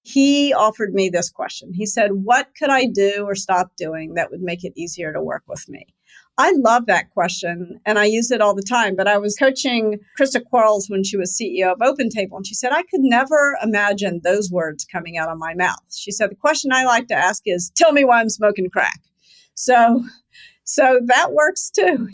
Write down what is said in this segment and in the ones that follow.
he offered me this question. He said, what could I do or stop doing that would make it easier to work with me? I love that question, and I use it all the time. But I was coaching Krista Quarles when she was CEO of OpenTable, and she said, I could never imagine those words coming out of my mouth. She said, the question I like to ask is, tell me why I'm smoking crack. So that works too.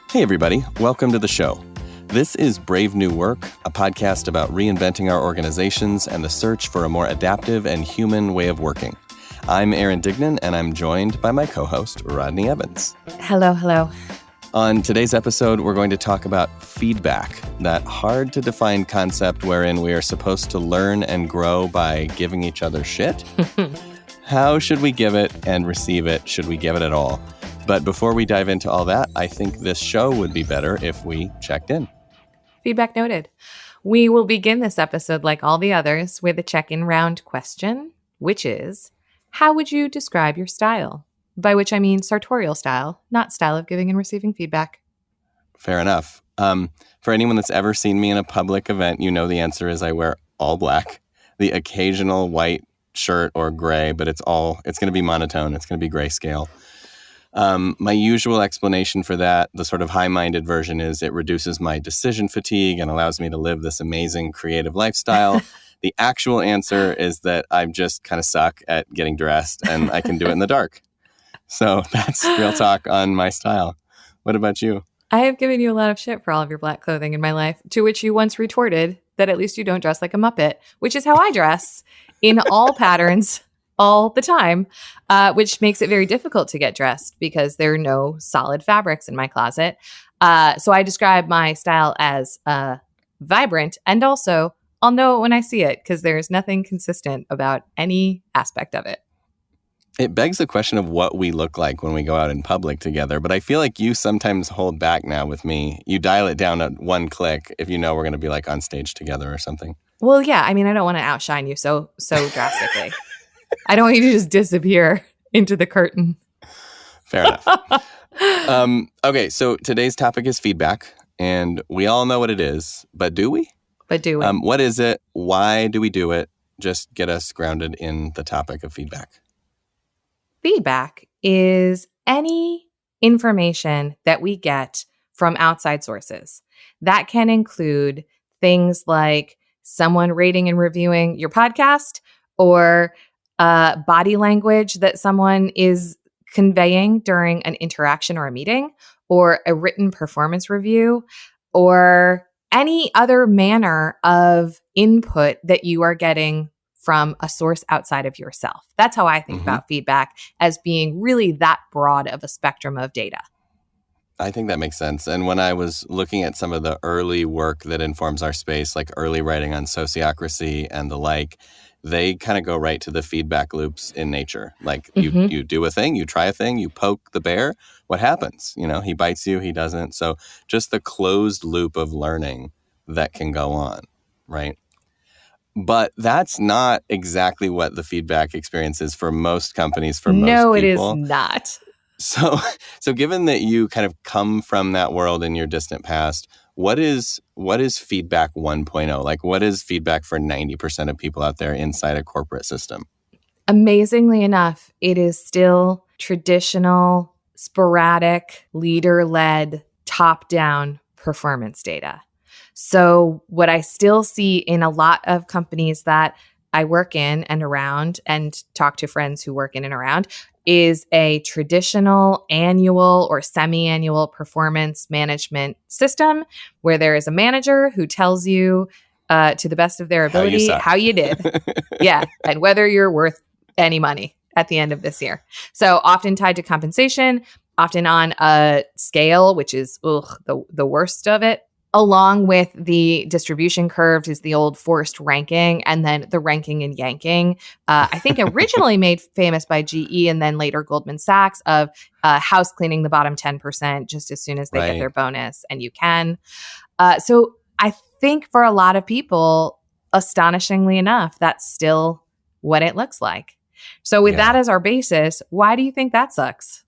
Hey, everybody. Welcome to the show. This is Brave New Work, a podcast about reinventing our organizations and the search for a more adaptive and human way of working. I'm Aaron Dignan, and I'm joined by my co-host, Rodney Evans. Hello. On today's episode, we're going to talk about feedback, that hard-to-define concept wherein we are supposed to learn and grow by giving each other shit. How should we give it and receive it? Should we give it at all? But before we dive into all that, I think this show would be better if we checked in. Feedback noted. We will begin this episode, like all the others, with a check-in round question, which is, how would you describe your style? By which I mean sartorial style, not style of giving and receiving feedback. Fair enough. For anyone that's ever seen me in a public event, you know the answer is I wear all black, the occasional white shirt or gray, but it's going to be monotone. It's going to be grayscale. My usual explanation for that, the sort of high-minded version, is it reduces my decision fatigue and allows me to live this amazing creative lifestyle. The actual answer is that I just kind of suck at getting dressed and I can do it in the dark. So that's real talk on my style. What about you? I have given you a lot of shit for all of your black clothing in my life, to which you once retorted that at least you don't dress like a Muppet, which is how I dress in all patterns all the time, which makes it very difficult to get dressed because there are no solid fabrics in my closet. So I describe my style as vibrant, and also I'll know it when I see it because there's nothing consistent about any aspect of it. It begs the question of what we look like when we go out in public together, but I feel like you sometimes hold back now with me. You dial it down at one click if you know we're going to be like on stage together or something. Well, yeah, I mean, I don't want to outshine you so drastically. I don't want you to just disappear into the curtain. Fair enough. Okay, so today's topic is feedback, and we all know what it is, but do we? What is it? Why do we do it? Just get us grounded in the topic of feedback. Feedback is any information that we get from outside sources. That can include things like someone rating and reviewing your podcast, or body language that someone is conveying during an interaction or a meeting, or a written performance review, or any other manner of input that you are getting from a source outside of yourself. That's how I think about feedback, as being really that broad of a spectrum of data. I think that makes sense. And when I was looking at some of the early work that informs our space, like early writing on sociocracy and the like, they kind of go right to the feedback loops in nature. Like you do a thing, you try a thing, you poke the bear, what happens? You know, he bites you, he doesn't. So just the closed loop of learning that can go on, right? But that's not exactly what the feedback experience is for most companies, for most people. No, it is not. So given that you kind of come from that world in your distant past, what is feedback 1.0? Like, what is feedback for 90% of people out there inside a corporate system? Amazingly enough, it is still traditional, sporadic, leader-led, top-down performance data. So what I still see in a lot of companies that I work in and around, and talk to friends who work in and around, is a traditional annual or semi-annual performance management system where there is a manager who tells you to the best of their ability how you did. Yeah, and whether you're worth any money at the end of this year. So often tied to compensation, often on a scale, which is the worst of it. Along with the distribution curve is the old forced ranking, and then the ranking and yanking. I think originally made famous by GE and then later Goldman Sachs, of house cleaning the bottom 10% just as soon as they get their bonus, and you can. So I think for a lot of people, astonishingly enough, that's still what it looks like. So with that as our basis, why do you think that sucks?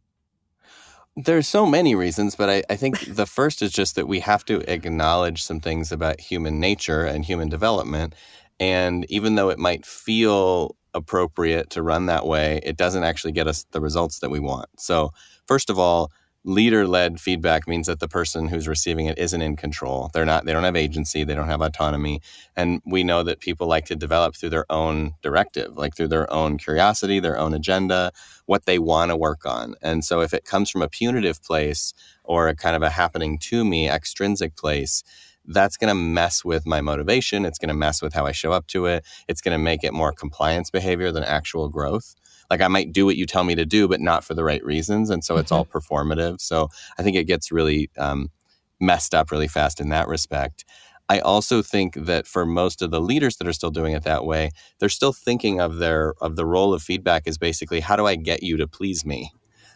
There's so many reasons, but I think the first is just that we have to acknowledge some things about human nature and human development. And even though it might feel appropriate to run that way, it doesn't actually get us the results that we want. So first of all, leader-led feedback means that the person who's receiving it isn't in control. They don't have agency, they don't have autonomy. And we know that people like to develop through their own directive, like through their own curiosity, their own agenda, what they want to work on. And so if it comes from a punitive place or a kind of a happening to me extrinsic place, that's going to mess with my motivation. It's going to mess with how I show up to it. It's going to make it more compliance behavior than actual growth. Like I might do what you tell me to do, but not for the right reasons. And so it's all performative. So I think it gets really messed up really fast in that respect. I also think that for most of the leaders that are still doing it that way, they're still thinking of the role of feedback as basically, how do I get you to please me?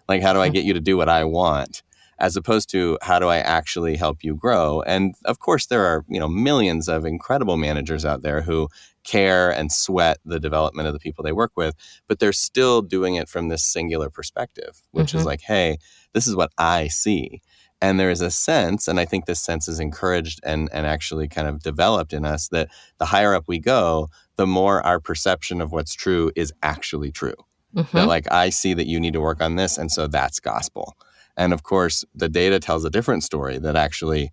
Like, how do I get you to do what I want? As opposed to how do I actually help you grow? And of course, there are millions of incredible managers out there who care and sweat the development of the people they work with, but they're still doing it from this singular perspective, which is like, hey, this is what I see. And there is a sense, and I think this sense is encouraged and actually kind of developed in us, that the higher up we go, the more our perception of what's true is actually true. That like, I see that you need to work on this, and so that's gospel. And of course, the data tells a different story, that actually,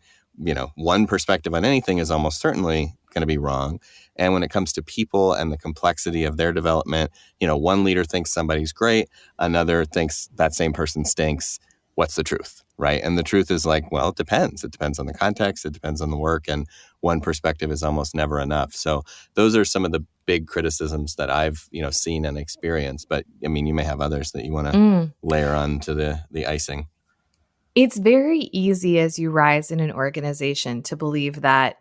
one perspective on anything is almost certainly going to be wrong. And when it comes to people and the complexity of their development, one leader thinks somebody's great, another thinks that same person stinks. What's the truth, right? And the truth is like, well, it depends. It depends on the context. It depends on the work. And one perspective is almost never enough. So those are some of the big criticisms that I've, seen and experienced. But I mean, you may have others that you want to layer on to the icing. It's very easy as you rise in an organization to believe that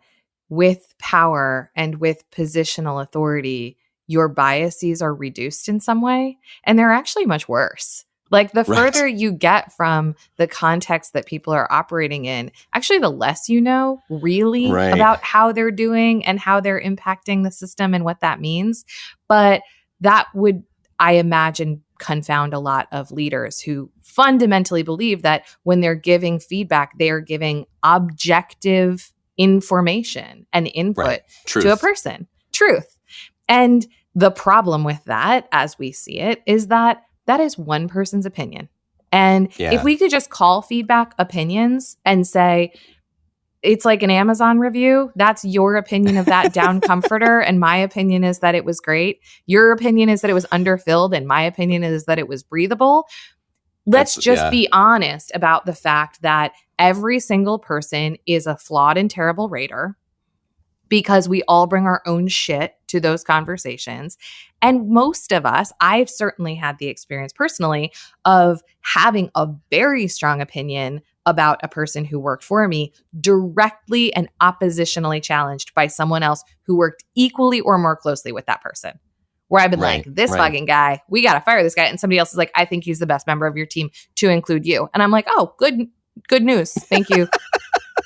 with power and with positional authority, your biases are reduced in some way. And they're actually much worse. Like the further you get from the context that people are operating in, actually the less you know really about how they're doing and how they're impacting the system and what that means. But that would, I imagine, confound a lot of leaders who fundamentally believe that when they're giving feedback, they are giving objective information and input to a person. Truth. And the problem with that, as we see it, is that is one person's opinion. And if we could just call feedback opinions and say, it's like an Amazon review, that's your opinion of that down comforter, and my opinion is that it was great. Your opinion is that it was underfilled, and my opinion is that it was breathable. Let's just be honest about the fact that every single person is a flawed and terrible rater, because we all bring our own shit to those conversations. And most of us, I've certainly had the experience personally of having a very strong opinion about a person who worked for me directly and oppositionally challenged by someone else who worked equally or more closely with that person. Where I've been like, this fucking guy, we got to fire this guy. And somebody else is like, I think he's the best member of your team, to include you. And I'm like, oh, good news. Thank you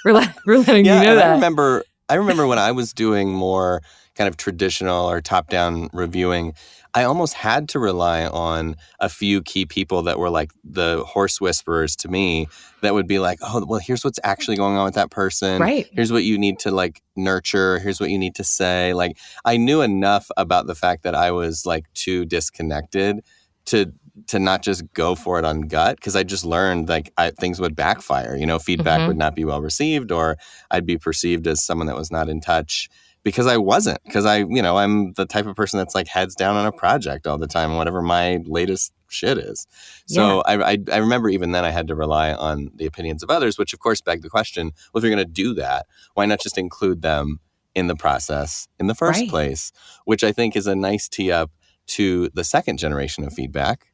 for letting me know that. I remember when I was doing more kind of traditional or top-down reviewing, I almost had to rely on a few key people that were like the horse whisperers to me, that would be like, oh, well, here's what's actually going on with that person. Right. Here's what you need to like nurture. Here's what you need to say. Like, I knew enough about the fact that I was like too disconnected to not just go for it on gut, because I just learned like things would backfire. Feedback would not be well received, or I'd be perceived as someone that was not in touch, because I wasn't. Because I'm the type of person that's like heads down on a project all the time, whatever my latest shit is. So I remember even then I had to rely on the opinions of others, which of course begged the question, well, if you're going to do that, why not just include them in the process in the first place? Which I think is a nice tee up to the second generation of feedback,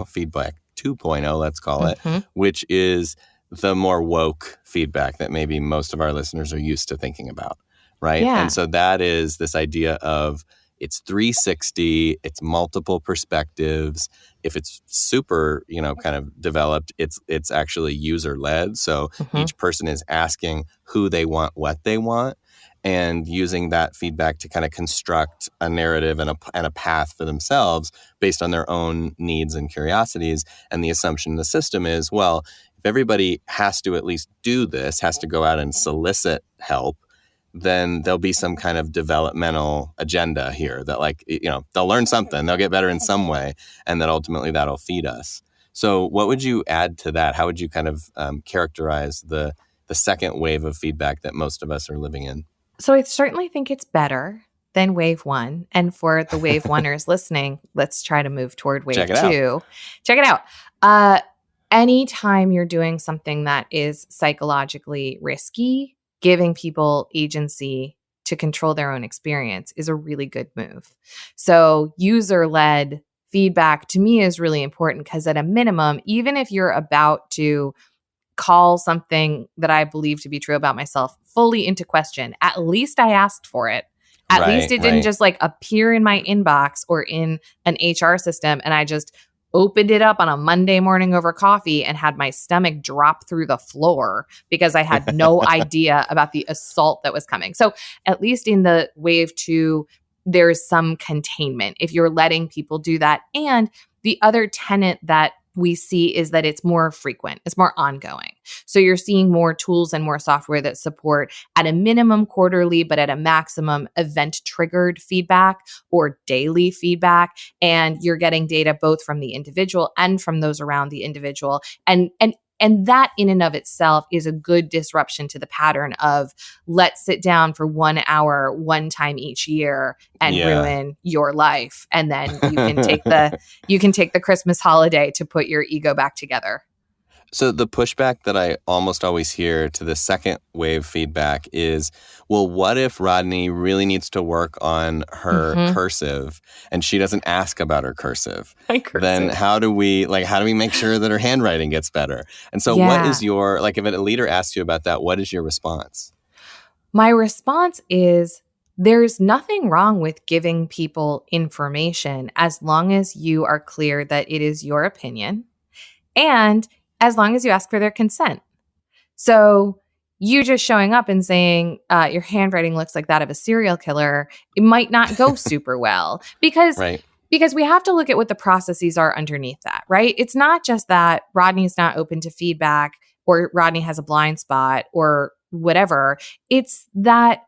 feedback 2.0, let's call it, which is the more woke feedback that maybe most of our listeners are used to thinking about, right? Yeah. And so that is this idea of it's 360, it's multiple perspectives. If it's super, kind of developed, it's actually user-led. So each person is asking who they want, what they want, and using that feedback to kind of construct a narrative and a path for themselves based on their own needs and curiosities. And the assumption in the system is, well, everybody has to at least do this, has to go out and solicit help, then there'll be some kind of developmental agenda here that, like, they'll learn something, they'll get better in some way, and that ultimately that'll feed us. So what would you add to that? How would you kind of characterize the second wave of feedback that most of us are living in? So I certainly think it's better than wave one. And for the wave oneers listening, let's try to move toward wave two. Check it out. Anytime you're doing something that is psychologically risky, giving people agency to control their own experience is a really good move. So user-led feedback to me is really important because at a minimum, even if you're about to call something that I believe to be true about myself fully into question, at least I asked for it. At least it didn't just like appear in my inbox or in an HR system and I just opened it up on a Monday morning over coffee and had my stomach drop through the floor because I had no idea about the assault that was coming. So at least in the wave two, there's some containment if you're letting people do that. And the other tenet that we see is that it's more frequent, it's more ongoing. So you're seeing more tools and more software that support at a minimum quarterly, but at a maximum event-triggered feedback or daily feedback. And you're getting data both from the individual and from those around the individual. And that in and of itself is a good disruption to the pattern of let's sit down for 1 hour, one time each year and ruin your life. And then you can take the Christmas holiday to put your ego back together. So the pushback that I almost always hear to the second wave feedback is, well, what if Rodney really needs to work on her cursive and she doesn't ask about her cursive? Then how do we make sure that her handwriting gets better? And so what is your, like, if a leader asks you about that, what is your response? My response is there's nothing wrong with giving people information as long as you are clear that it is your opinion and as long as you ask for their consent. So you just showing up and saying your handwriting looks like that of a serial killer, it might not go super well because we have to look at what the processes are underneath that, right? It's not just that Rodney's not open to feedback or Rodney has a blind spot or whatever. It's that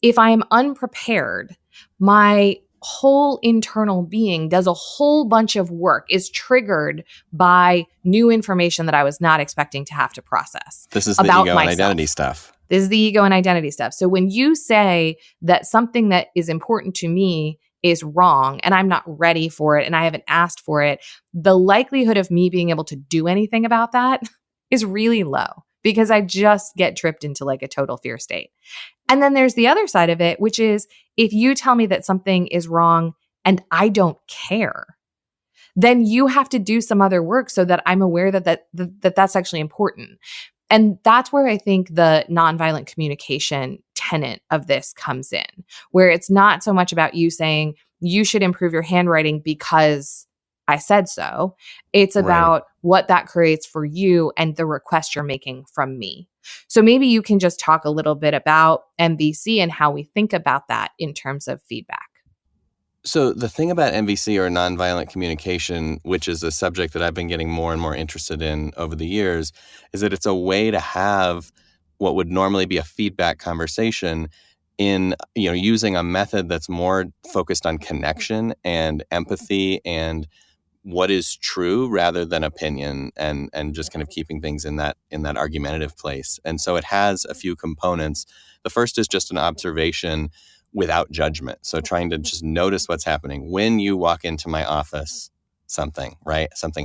if I'm unprepared, my whole internal being does a whole bunch of work, is triggered by new information that I was not expecting to have to process. This is the ego and identity stuff. This is the ego and identity stuff. So when you say that something that is important to me is wrong and I'm not ready for it and I haven't asked for it, the likelihood of me being able to do anything about that is really low because I just get tripped into like a total fear state. And then there's the other side of it, which is if you tell me that something is wrong and I don't care, then you have to do some other work so that I'm aware that that's actually important. And that's where I think the nonviolent communication tenet of this comes in, where it's not so much about you saying you should improve your handwriting because I said so. It's about what that creates for you and the request you're making from me. So maybe you can just talk a little bit about MVC and how we think about that in terms of feedback. So the thing about MVC or nonviolent communication, which is a subject that I've been getting more and more interested in over the years, is that it's a way to have what would normally be a feedback conversation in, using a method that's more focused on connection and empathy and what is true rather than opinion and just kind of keeping things in that argumentative place. And so it has a few components. The first is just an observation without judgment. So trying to just notice what's happening. When you walk into my office, something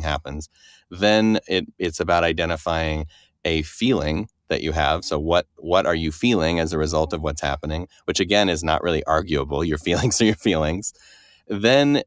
happens. Then it's about identifying a feeling that you have. So what are you feeling as a result of what's happening, which again is not really arguable. Your feelings are your feelings. Then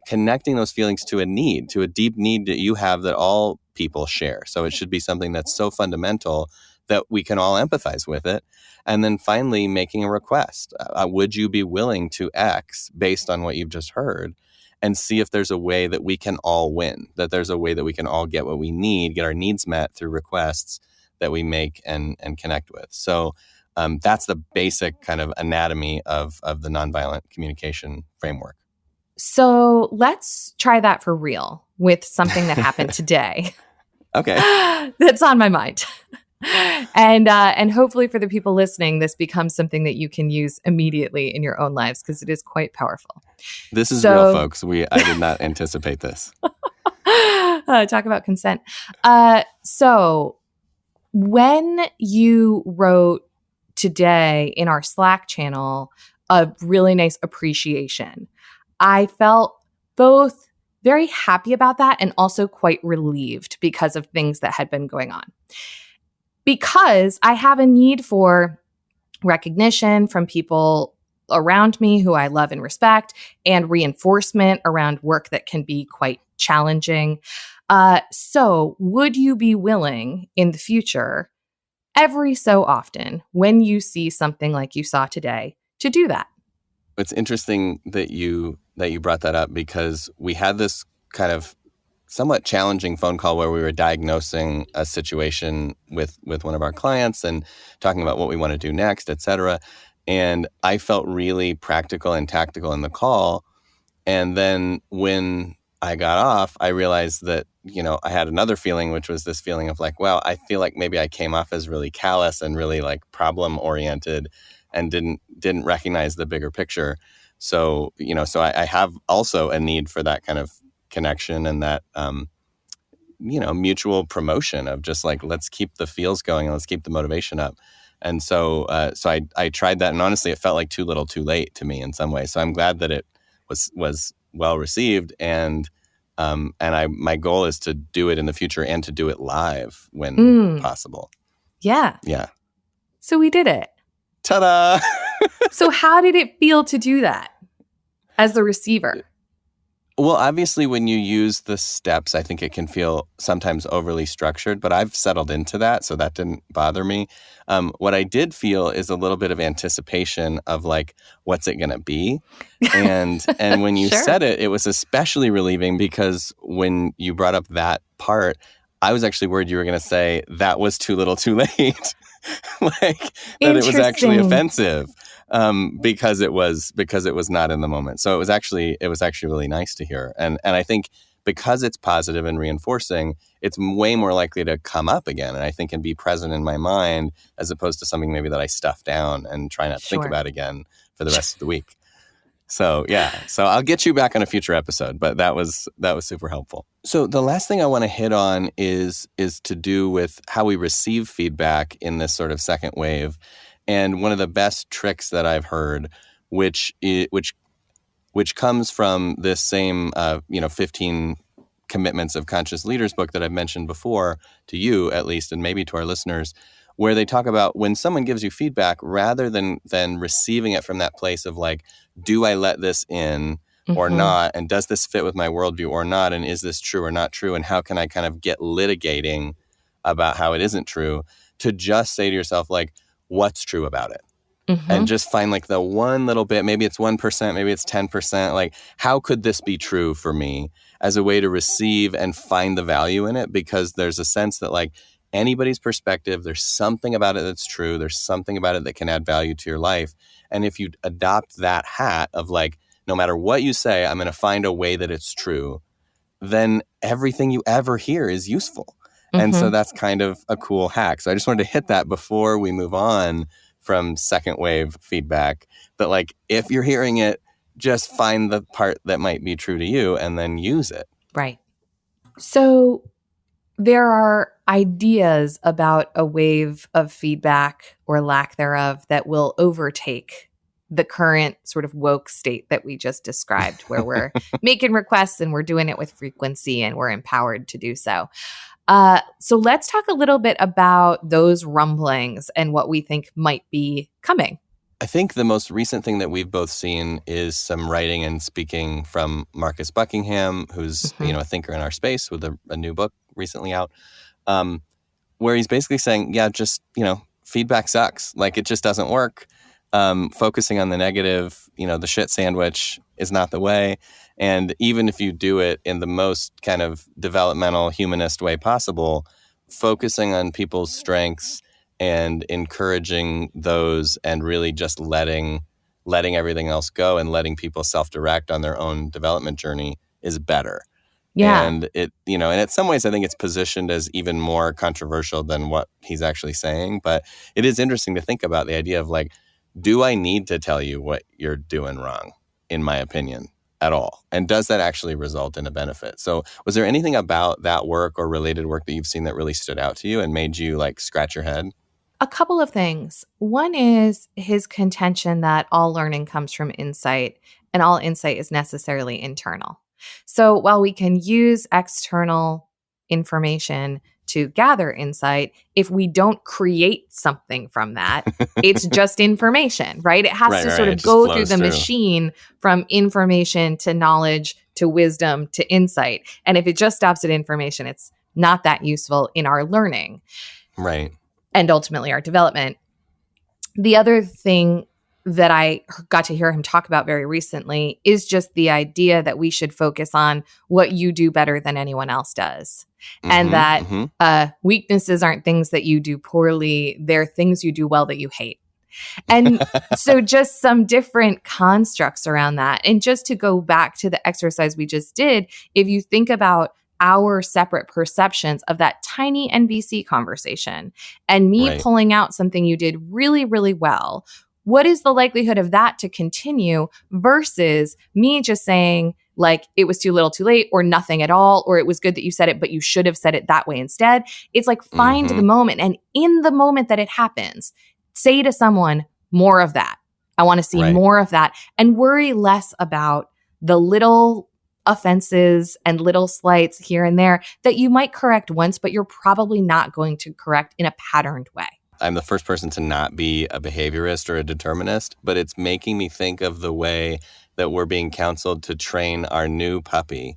connecting those feelings to a need, to a deep need that you have that all people share. So it should be something that's so fundamental that we can all empathize with it. And then finally making a request. Would you be willing to X based on what you've just heard? And see if there's a way that we can all win, that there's a way that we can all get what we need, get our needs met through requests that we make and connect with. So that's the basic kind of anatomy of the nonviolent communication framework. So let's try that for real with something that happened today. Okay. That's on my mind. And hopefully for the people listening, this becomes something that you can use immediately in your own lives because it is quite powerful. This is real, folks. I did not anticipate this. Talk about consent. So when you wrote today in our Slack channel a really nice appreciation, I felt both very happy about that and also quite relieved because of things that had been going on. Because I have a need for recognition from people around me who I love and respect, and reinforcement around work that can be quite challenging. So would you be willing in the future, every so often, when you see something like you saw today, to do that? It's interesting that you brought that up, because we had this kind of somewhat challenging phone call where we were diagnosing a situation with one of our clients and talking about what we want to do next, et cetera. And I felt really practical and tactical in the call. And then when I got off, I realized that, I had another feeling, which was this feeling of like, wow, I feel like maybe I came off as really callous and really like problem oriented and didn't recognize the bigger picture. So, I have also a need for that kind of connection and that, mutual promotion of just like, let's keep the feels going and let's keep the motivation up. And so I tried that, and honestly, it felt like too little, too late to me in some ways. So I'm glad that it was well received, and my goal is to do it in the future and to do it live when possible. Yeah. Yeah. So we did it. Ta-da! So how did it feel to do that as the receiver? Well, obviously, when you use the steps, I think it can feel sometimes overly structured, but I've settled into that, so that didn't bother me. What I did feel is a little bit of anticipation of like, what's it going to be? And when you Sure. said it, it was especially relieving, because when you brought up that part, I was actually worried you were going to say that was too little, too late. Like that it was actually offensive. Because it was not in the moment. So it was actually really nice to hear. And I think because it's positive and reinforcing, it's way more likely to come up again, and I think can be present in my mind, as opposed to something maybe that I stuff down and try not to think about again for the rest of the week. So yeah. So I'll get you back on a future episode, but that was super helpful. So the last thing I want to hit on is to do with how we receive feedback in this sort of second wave. And one of the best tricks that I've heard, which comes from this same 15 Commitments of Conscious Leaders book that I've mentioned before, to you at least, and maybe to our listeners, where they talk about when someone gives you feedback, rather than receiving it from that place of like, do I let this in or not? And does this fit with my worldview or not? And is this true or not true? And how can I kind of get litigating about how it isn't true? To just say to yourself, like, what's true about it? And just find like the one little bit, maybe it's 1%, maybe it's 10%, like how could this be true for me, as a way to receive and find the value in it? Because there's a sense that like anybody's perspective, there's something about it that's true, there's something about it that can add value to your life. And if you adopt that hat of like, no matter what you say, I'm going to find a way that it's true, then everything you ever hear is useful. And so that's kind of a cool hack. So I just wanted to hit that before we move on from second wave feedback. But like, if you're hearing it, just find the part that might be true to you and then use it. Right. So there are ideas about a wave of feedback or lack thereof that will overtake the current sort of woke state that we just described, where we're making requests and we're doing it with frequency and we're empowered to do so. So let's talk a little bit about those rumblings and what we think might be coming. I think the most recent thing that we've both seen is some writing and speaking from Marcus Buckingham, who's a thinker in our space with a new book recently out, where he's basically saying, yeah, just feedback sucks. Like it just doesn't work. Focusing on the negative, the shit sandwich is not the way. And even if you do it in the most kind of developmental, humanist way possible, focusing on people's strengths and encouraging those, and really just letting everything else go and letting people self-direct on their own development journey is better. Yeah. And and in some ways, I think it's positioned as even more controversial than what he's actually saying. But it is interesting to think about the idea of like, do I need to tell you what you're doing wrong, in my opinion, at all? And does that actually result in a benefit? So was there anything about that work or related work that you've seen that really stood out to you and made you like scratch your head? A couple of things. One is his contention that all learning comes from insight and all insight is necessarily internal. So while we can use external information to gather insight, if we don't create something from that, it's just information, right? It has to sort of go through the machine from information to knowledge to wisdom to insight. And if it just stops at information, it's not that useful in our learning. Right. And ultimately our development. The other thing that I got to hear him talk about very recently is just the idea that we should focus on what you do better than anyone else does. And that weaknesses aren't things that you do poorly. They're things you do well that you hate. And so just some different constructs around that. And just to go back to the exercise we just did, if you think about our separate perceptions of that tiny NBC conversation and me pulling out something you did really, really well, what is the likelihood of that to continue versus me just saying like it was too little too late or nothing at all, or it was good that you said it, but you should have said it that way instead. It's like find the moment, and in the moment that it happens, say to someone, more of that. I want to see more of that, and worry less about the little offenses and little slights here and there that you might correct once, but you're probably not going to correct in a patterned way. I'm the first person to not be a behaviorist or a determinist, but it's making me think of the way that we're being counseled to train our new puppy,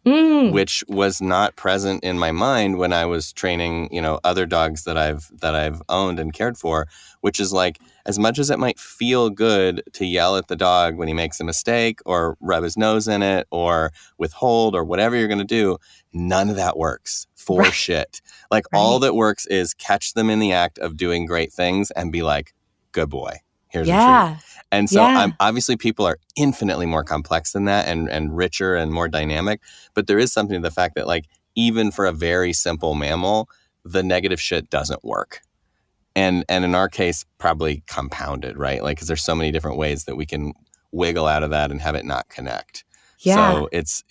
which was not present in my mind when I was training, other dogs that I've owned and cared for, which is like, as much as it might feel good to yell at the dog when he makes a mistake or rub his nose in it or withhold or whatever you're going to do, none of that works for shit. Like all that works is catch them in the act of doing great things and be like, good boy, here's a treat. And so obviously people are infinitely more complex than that and richer and more dynamic. But there is something to the fact that like, even for a very simple mammal, the negative shit doesn't work. And in our case, probably compounded, right? Like, because there's so many different ways that we can wiggle out of that and have it not connect. So it's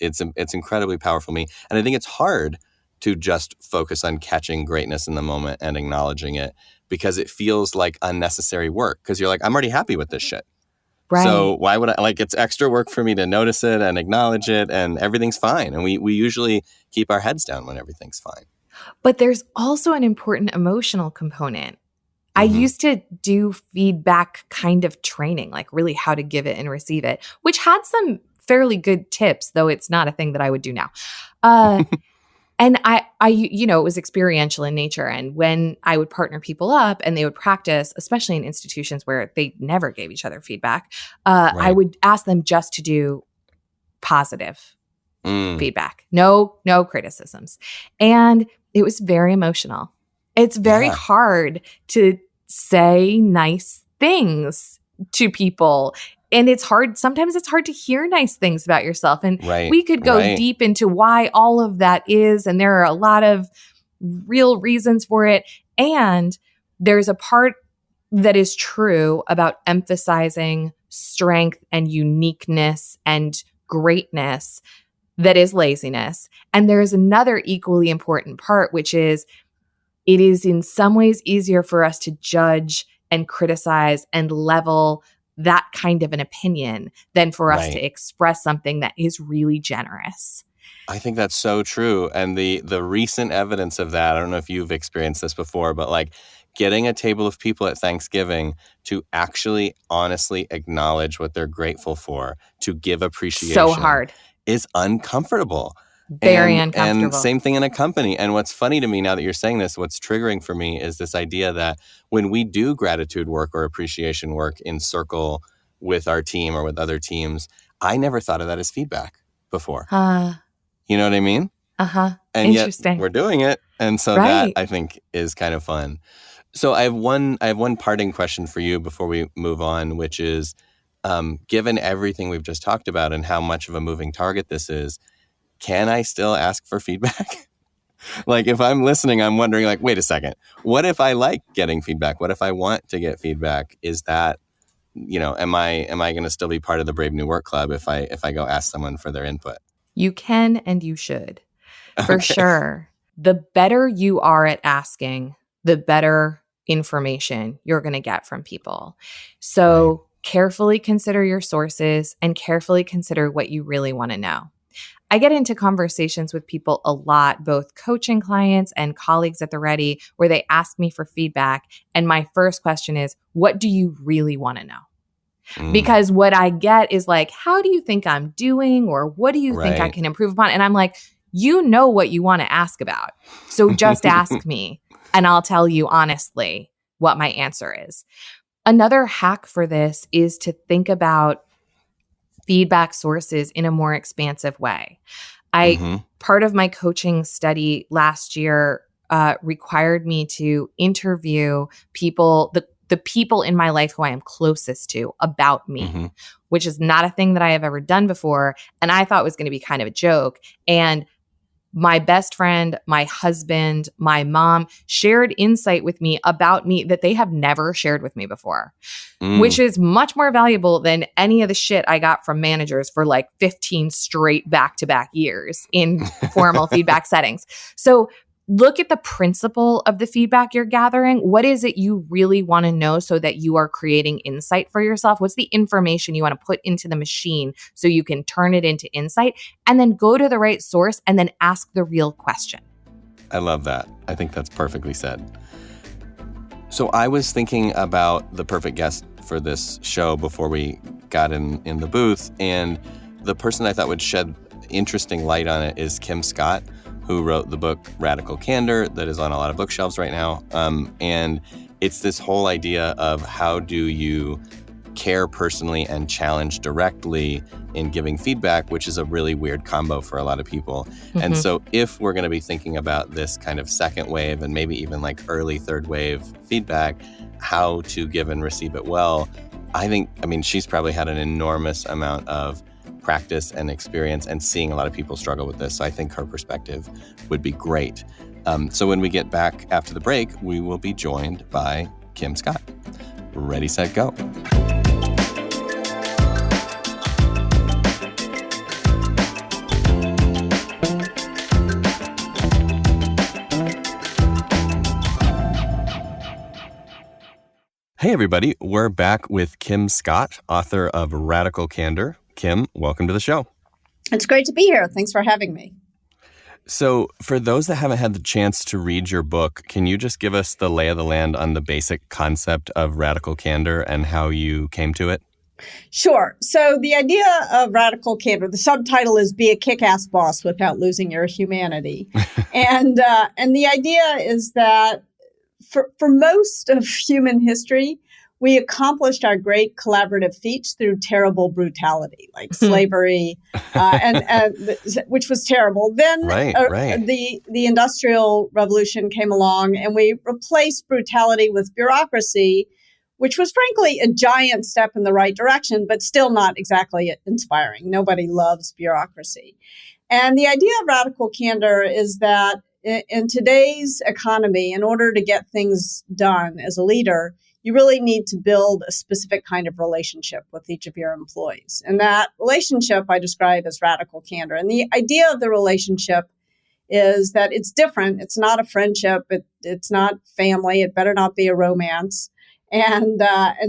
incredibly powerful to me. And I think it's hard to just focus on catching greatness in the moment and acknowledging it because it feels like unnecessary work. Because you're like, I'm already happy with this shit. So why would I, like, it's extra work for me to notice it and acknowledge it and everything's fine. And we usually keep our heads down when everything's fine. But there's also an important emotional component. I used to do feedback kind of training, like really how to give it and receive it, which had some fairly good tips, though it's not a thing that I would do now. And I, it was experiential in nature. And when I would partner people up and they would practice, especially in institutions where they never gave each other feedback, I would ask them just to do positive feedback, no criticisms. And it was very emotional. It's very hard to say nice things to people. And sometimes it's hard to hear nice things about yourself. And we could go deep into why all of that is. And there are a lot of real reasons for it. And there's a part that is true about emphasizing strength and uniqueness and greatness that is laziness. And there is another equally important part, which is it is in some ways easier for us to judge and criticize and level that kind of an opinion than for us to express something that is really generous. I think that's so true. And the recent evidence of that, I don't know if you've experienced this before, but like getting a table of people at Thanksgiving to actually honestly acknowledge what they're grateful for, to give appreciation. So hard. Is uncomfortable. Very uncomfortable. And same thing in a company. And what's funny to me now that you're saying this, what's triggering for me is this idea that when we do gratitude work or appreciation work in circle with our team or with other teams, I never thought of that as feedback before. You know what I mean? And interesting. Yet we're doing it. And so that I think is kind of fun. So I have one parting question for you before we move on, which is, given everything we've just talked about and how much of a moving target this is, can I still ask for feedback? Like if I'm listening, I'm wondering like, wait a second, what if I like getting feedback? What if I want to get feedback? Is that, am I going to still be part of the Brave New Work Club if I go ask someone for their input? You can and you should, for Okay. sure. The better you are at asking, the better information you're going to get from people. So carefully consider your sources and carefully consider what you really want to know. I get into conversations with people a lot, both coaching clients and colleagues at the Ready, where they ask me for feedback. And my first question is, what do you really want to know? Because what I get is like, how do you think I'm doing? Or what do you think I can improve upon? And I'm like, you know what you want to ask about. So just ask me and I'll tell you honestly what my answer is. Another hack for this is to think about feedback sources in a more expansive way. Part of my coaching study last year required me to interview people, the people in my life who I am closest to about me, which is not a thing that I have ever done before. And I thought was going to be kind of a joke. And my best friend, my husband, my mom shared insight with me about me that they have never shared with me before, which is much more valuable than any of the shit I got from managers for like 15 straight back-to-back years in formal feedback settings. So look at the principle of the feedback you're gathering. What is it you really want to know so that you are creating insight for yourself? What's the information you want to put into the machine so you can turn it into insight? And then go to the right source and then ask the real question. I love that. I think that's perfectly said. So I was thinking about the perfect guest for this show before we got in the booth. And the person I thought would shed interesting light on it is Kim Scott, who wrote the book Radical Candor that is on a lot of bookshelves right now. And it's this whole idea of how do you care personally and challenge directly in giving feedback, which is a really weird combo for a lot of people. And so if we're going to be thinking about this kind of second wave and maybe even like early third wave feedback, how to give and receive it well, I mean, she's probably had an enormous amount of practice and experience and seeing a lot of people struggle with this. So I think her perspective would be great. So when we get back after the break, we will be joined by Kim Scott. Ready, set, go. Hey, everybody. We're back with Kim Scott, author of Radical Candor. Kim, welcome to the show. It's great to be here. Thanks for having me. So for those that haven't had the chance to read your book, can you just give us the lay of the land on the basic concept of Radical Candor and how you came to it? Sure. So the idea of Radical Candor, the subtitle is Be a Kick-Ass Boss Without Losing Your Humanity. and the idea is that for most of human history, we accomplished our great collaborative feats through terrible brutality, like slavery, which was terrible. Then the Industrial Revolution came along, and we replaced brutality with bureaucracy, which was frankly a giant step in the right direction, but still not exactly inspiring. Nobody loves bureaucracy. And the idea of Radical Candor is that in today's economy, in order to get things done as a leader, you really need to build a specific kind of relationship with each of your employees. And that relationship I describe as radical candor. And the idea of the relationship is that it's different. It's not a friendship. It's not family. It better not be a romance. And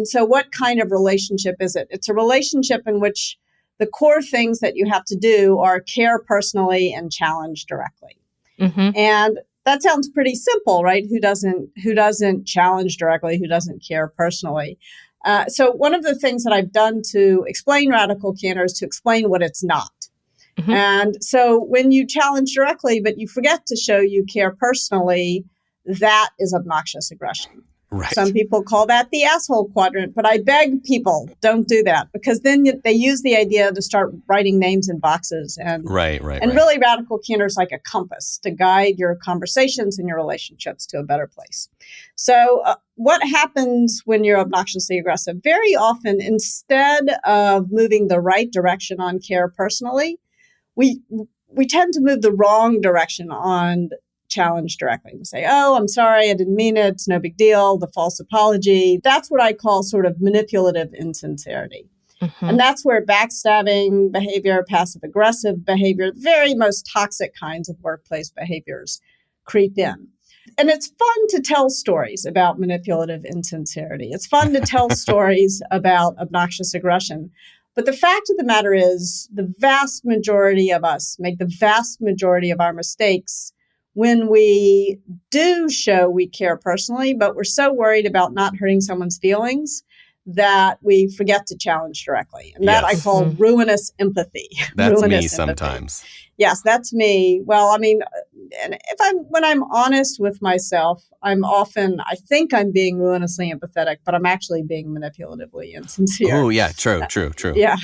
so what kind of relationship is it? It's a relationship in which the core things that you have to do are care personally and challenge directly. And that sounds pretty simple, right? Who doesn't challenge directly? Who doesn't care personally? So one of the things that I've done to explain radical candor is to explain what it's not. And so when you challenge directly, but you forget to show you care personally, that is obnoxious aggression. Right. Some people call that the asshole quadrant, but I beg people, don't do that, because then they use the idea to start writing names in boxes. And really radical candor is like a compass to guide your conversations and your relationships to a better place. So what happens when you're obnoxiously aggressive? Very often, instead of moving the right direction on care personally, we we tend to move the wrong direction on challenge directly. We say, oh, I'm sorry, I didn't mean it. It's no big deal. The false apology. That's what I call sort of manipulative insincerity. And that's where backstabbing behavior, passive aggressive behavior, the very most toxic kinds of workplace behaviors creep in. And it's fun to tell stories about manipulative insincerity. It's fun to tell stories about obnoxious aggression. But the fact of the matter is, the vast majority of us make the vast majority of our mistakes when we do show we care personally, but we're so worried about not hurting someone's feelings that we forget to challenge directly. And that I call ruinous empathy. That's ruinous me sometimes. Yes, that's me. Well, I mean, and when I'm honest with myself, I think I'm being ruinously empathetic, but I'm actually being manipulatively insincere. Oh, yeah, true. Yeah.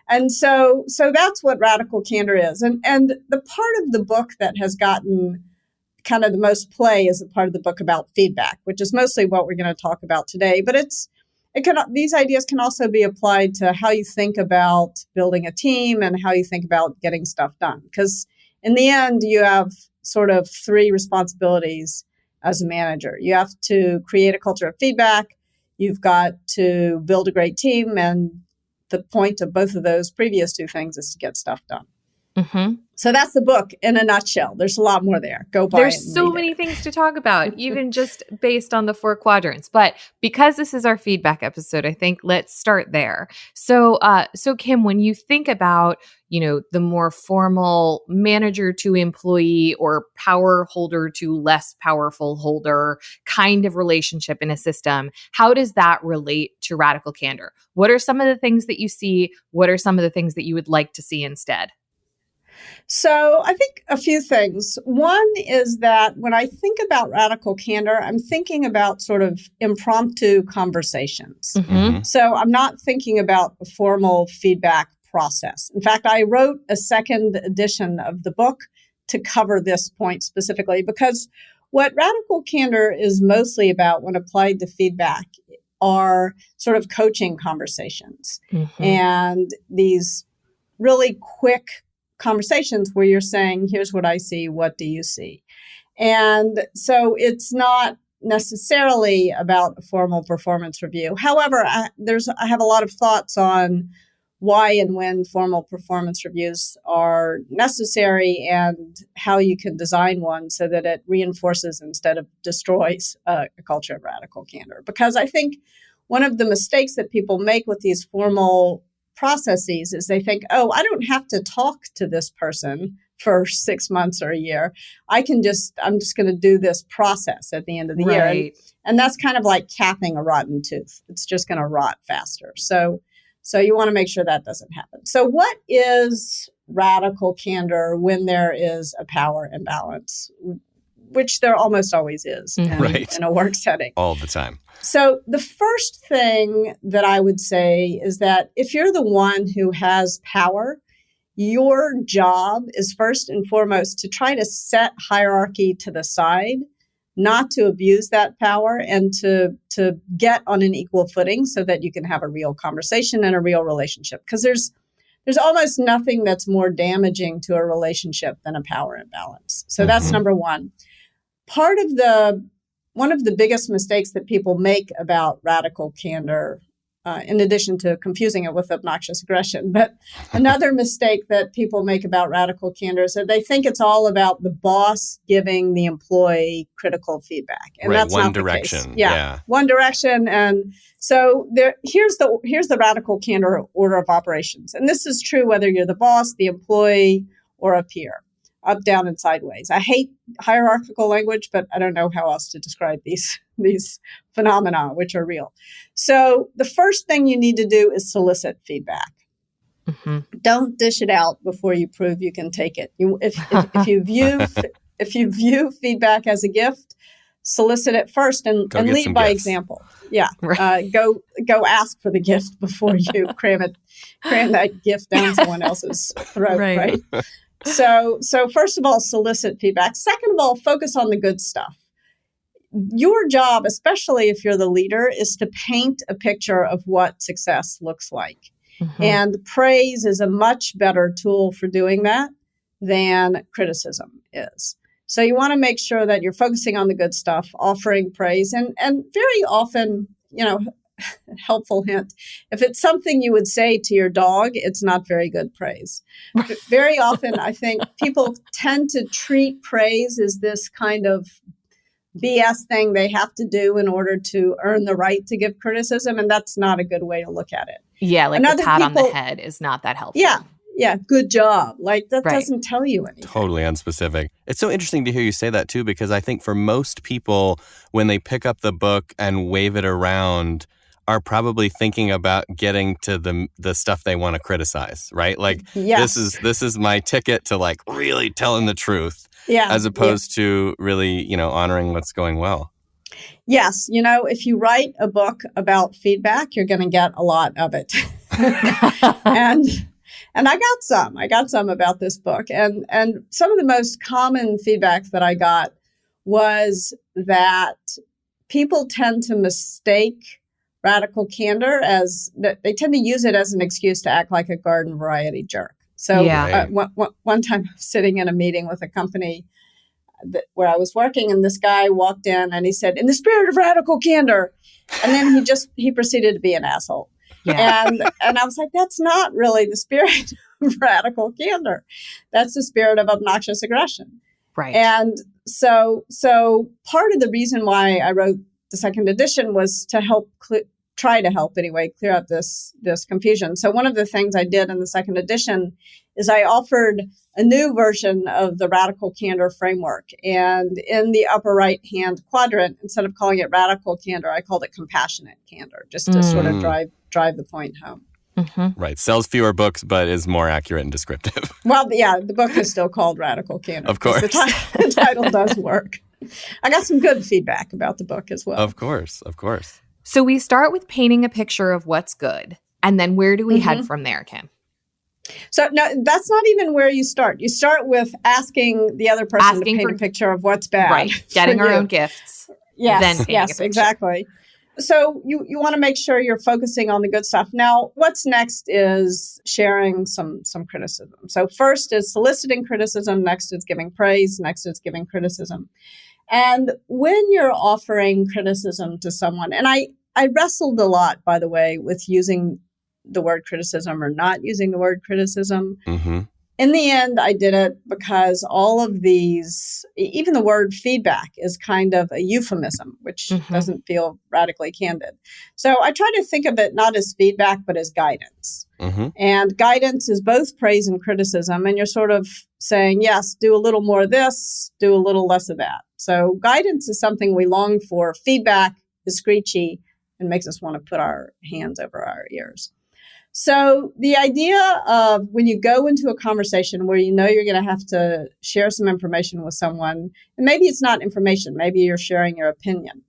And so that's what radical candor is. And the part of the book that has gotten kind of the most play is the part of the book about feedback, which is mostly what we're going to talk about today. But these ideas can also be applied to how you think about building a team and how you think about getting stuff done. Because in the end, you have sort of three responsibilities as a manager. You have to create a culture of feedback. You've got to build a great team. And the point of both of those previous two things is to get stuff done. So that's the book in a nutshell. There's a lot more there. Go buy it. There's so many things to talk about, even just based on the 4 quadrants. But because this is our feedback episode, I think let's start there. So Kim, when you think about, the more formal manager to employee or power holder to less powerful holder kind of relationship in a system, how does that relate to radical candor? What are some of the things that you see? What are some of the things that you would like to see instead? So I think a few things. One is that when I think about radical candor, I'm thinking about sort of impromptu conversations. So I'm not thinking about a formal feedback process. In fact, I wrote a second edition of the book to cover this point specifically, because what radical candor is mostly about when applied to feedback are sort of coaching conversations and these really quick conversations where you're saying, here's what I see, what do you see? And so it's not necessarily about a formal performance review. However, I have a lot of thoughts on why and when formal performance reviews are necessary and how you can design one so that it reinforces instead of destroys a culture of radical candor. Because I think one of the mistakes that people make with these formal processes is they think, oh, I don't have to talk to this person for 6 months or a year. I'm just going to do this process at the end of the year. And that's kind of like capping a rotten tooth. It's just going to rot faster. So you want to make sure that doesn't happen. So what is radical candor when there is a power imbalance, which there almost always is in a work setting? All the time. So the first thing that I would say is that if you're the one who has power, your job is first and foremost to try to set hierarchy to the side, not to abuse that power, and to get on an equal footing so that you can have a real conversation and a real relationship. Because there's almost nothing that's more damaging to a relationship than a power imbalance. So that's number one. One of the biggest mistakes that people make about radical candor, in addition to confusing it with obnoxious aggression, but another mistake that people make about radical candor is that they think it's all about the boss giving the employee critical feedback, and that's not the case. Yeah, one direction. And so here's the radical candor order of operations, and this is true whether you're the boss, the employee, or a peer. Up, down, and sideways. I hate hierarchical language, but I don't know how else to describe these phenomena, which are real. So the first thing you need to do is solicit feedback. Don't dish it out before you prove you can take it. If you view feedback as a gift, solicit it first and lead by example. Yeah, go ask for the gift before you cram that gift down someone else's throat. Right. So first of all, solicit feedback. Second of all, focus on the good stuff. Your job, especially if you're the leader, is to paint a picture of what success looks like. And praise is a much better tool for doing that than criticism is. So you want to make sure that you're focusing on the good stuff, offering praise, and very often, helpful hint, if it's something you would say to your dog, it's not very good praise. Very often, I think people tend to treat praise as this kind of BS thing they have to do in order to earn the right to give criticism, and that's not a good way to look at it. Yeah, like the pat on the head is not that helpful. Yeah, good job. Like that doesn't tell you anything. Totally unspecific. It's so interesting to hear you say that too, because I think for most people, when they pick up the book and wave it around, are probably thinking about getting to the stuff they want to criticize, right? Like this is my ticket to like really telling the truth, as opposed to really, honoring what's going well. Yes, if you write a book about feedback, you're going to get a lot of it. And I got some about this book. And some of the most common feedback that I got was that people tend to mistake radical candor as they tend to use it as an excuse to act like a garden variety jerk. So one time I was sitting in a meeting with a company where I was working, and this guy walked in and he said, "In the spirit of radical candor," and then he proceeded to be an asshole. Yeah. And I was like, that's not really the spirit of radical candor. That's the spirit of obnoxious aggression. Right. And so part of the reason why I wrote the second edition was to help try to help clear up this confusion. So one of the things I did in the second edition is I offered a new version of the radical candor framework. And in the upper right-hand quadrant, instead of calling it radical candor, I called it compassionate candor, just to sort of drive the point home. Mm-hmm. Right. Sells fewer books, but is more accurate and descriptive. Well, the book is still called Radical Candor. Of course. The title does work. I got some good feedback about the book as well. Of course. So we start with painting a picture of what's good. And then where do we head from there, Kim? So no, that's not even where you start. You start with asking the other person to paint a picture of what's bad. Right. Getting our own gifts. Yes, exactly. So you want to make sure you're focusing on the good stuff. Now, what's next is sharing some criticism. So first is soliciting criticism. Next is giving praise. Next is giving criticism. And when you're offering criticism to someone, and I wrestled a lot, by the way, with using the word criticism or not using the word criticism. Mm-hmm. In the end, I did it because all of these, even the word feedback is kind of a euphemism, which doesn't feel radically candid. So I try to think of it not as feedback, but as guidance. Mm-hmm. And guidance is both praise and criticism. And you're sort of saying, yes, do a little more of this, do a little less of that. So guidance is something we long for. Feedback is screechy and makes us want to put our hands over our ears. So the idea of when you go into a conversation where you know you're going to have to share some information with someone, and maybe it's not information, maybe you're sharing your opinion.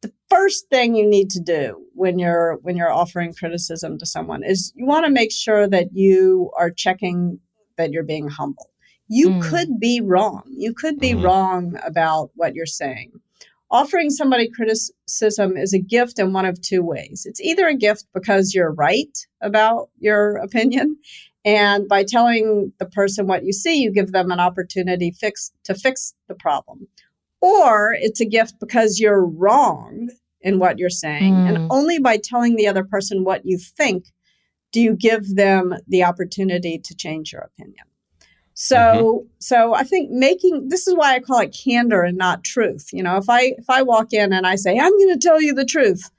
The first thing you need to do when you're offering criticism to someone is you want to make sure that you are checking that you're being humble. You could be wrong. You could be wrong about what you're saying. Offering somebody criticism is a gift in one of two ways. It's either a gift because you're right about your opinion, and by telling the person what you see, you give them an opportunity to fix the problem. Or it's a gift because you're wrong in what you're saying, and only by telling the other person what you think do you give them the opportunity to change your opinion. So I think this is why I call it candor and not truth. If I walk in and I say, I'm going to tell you the truth,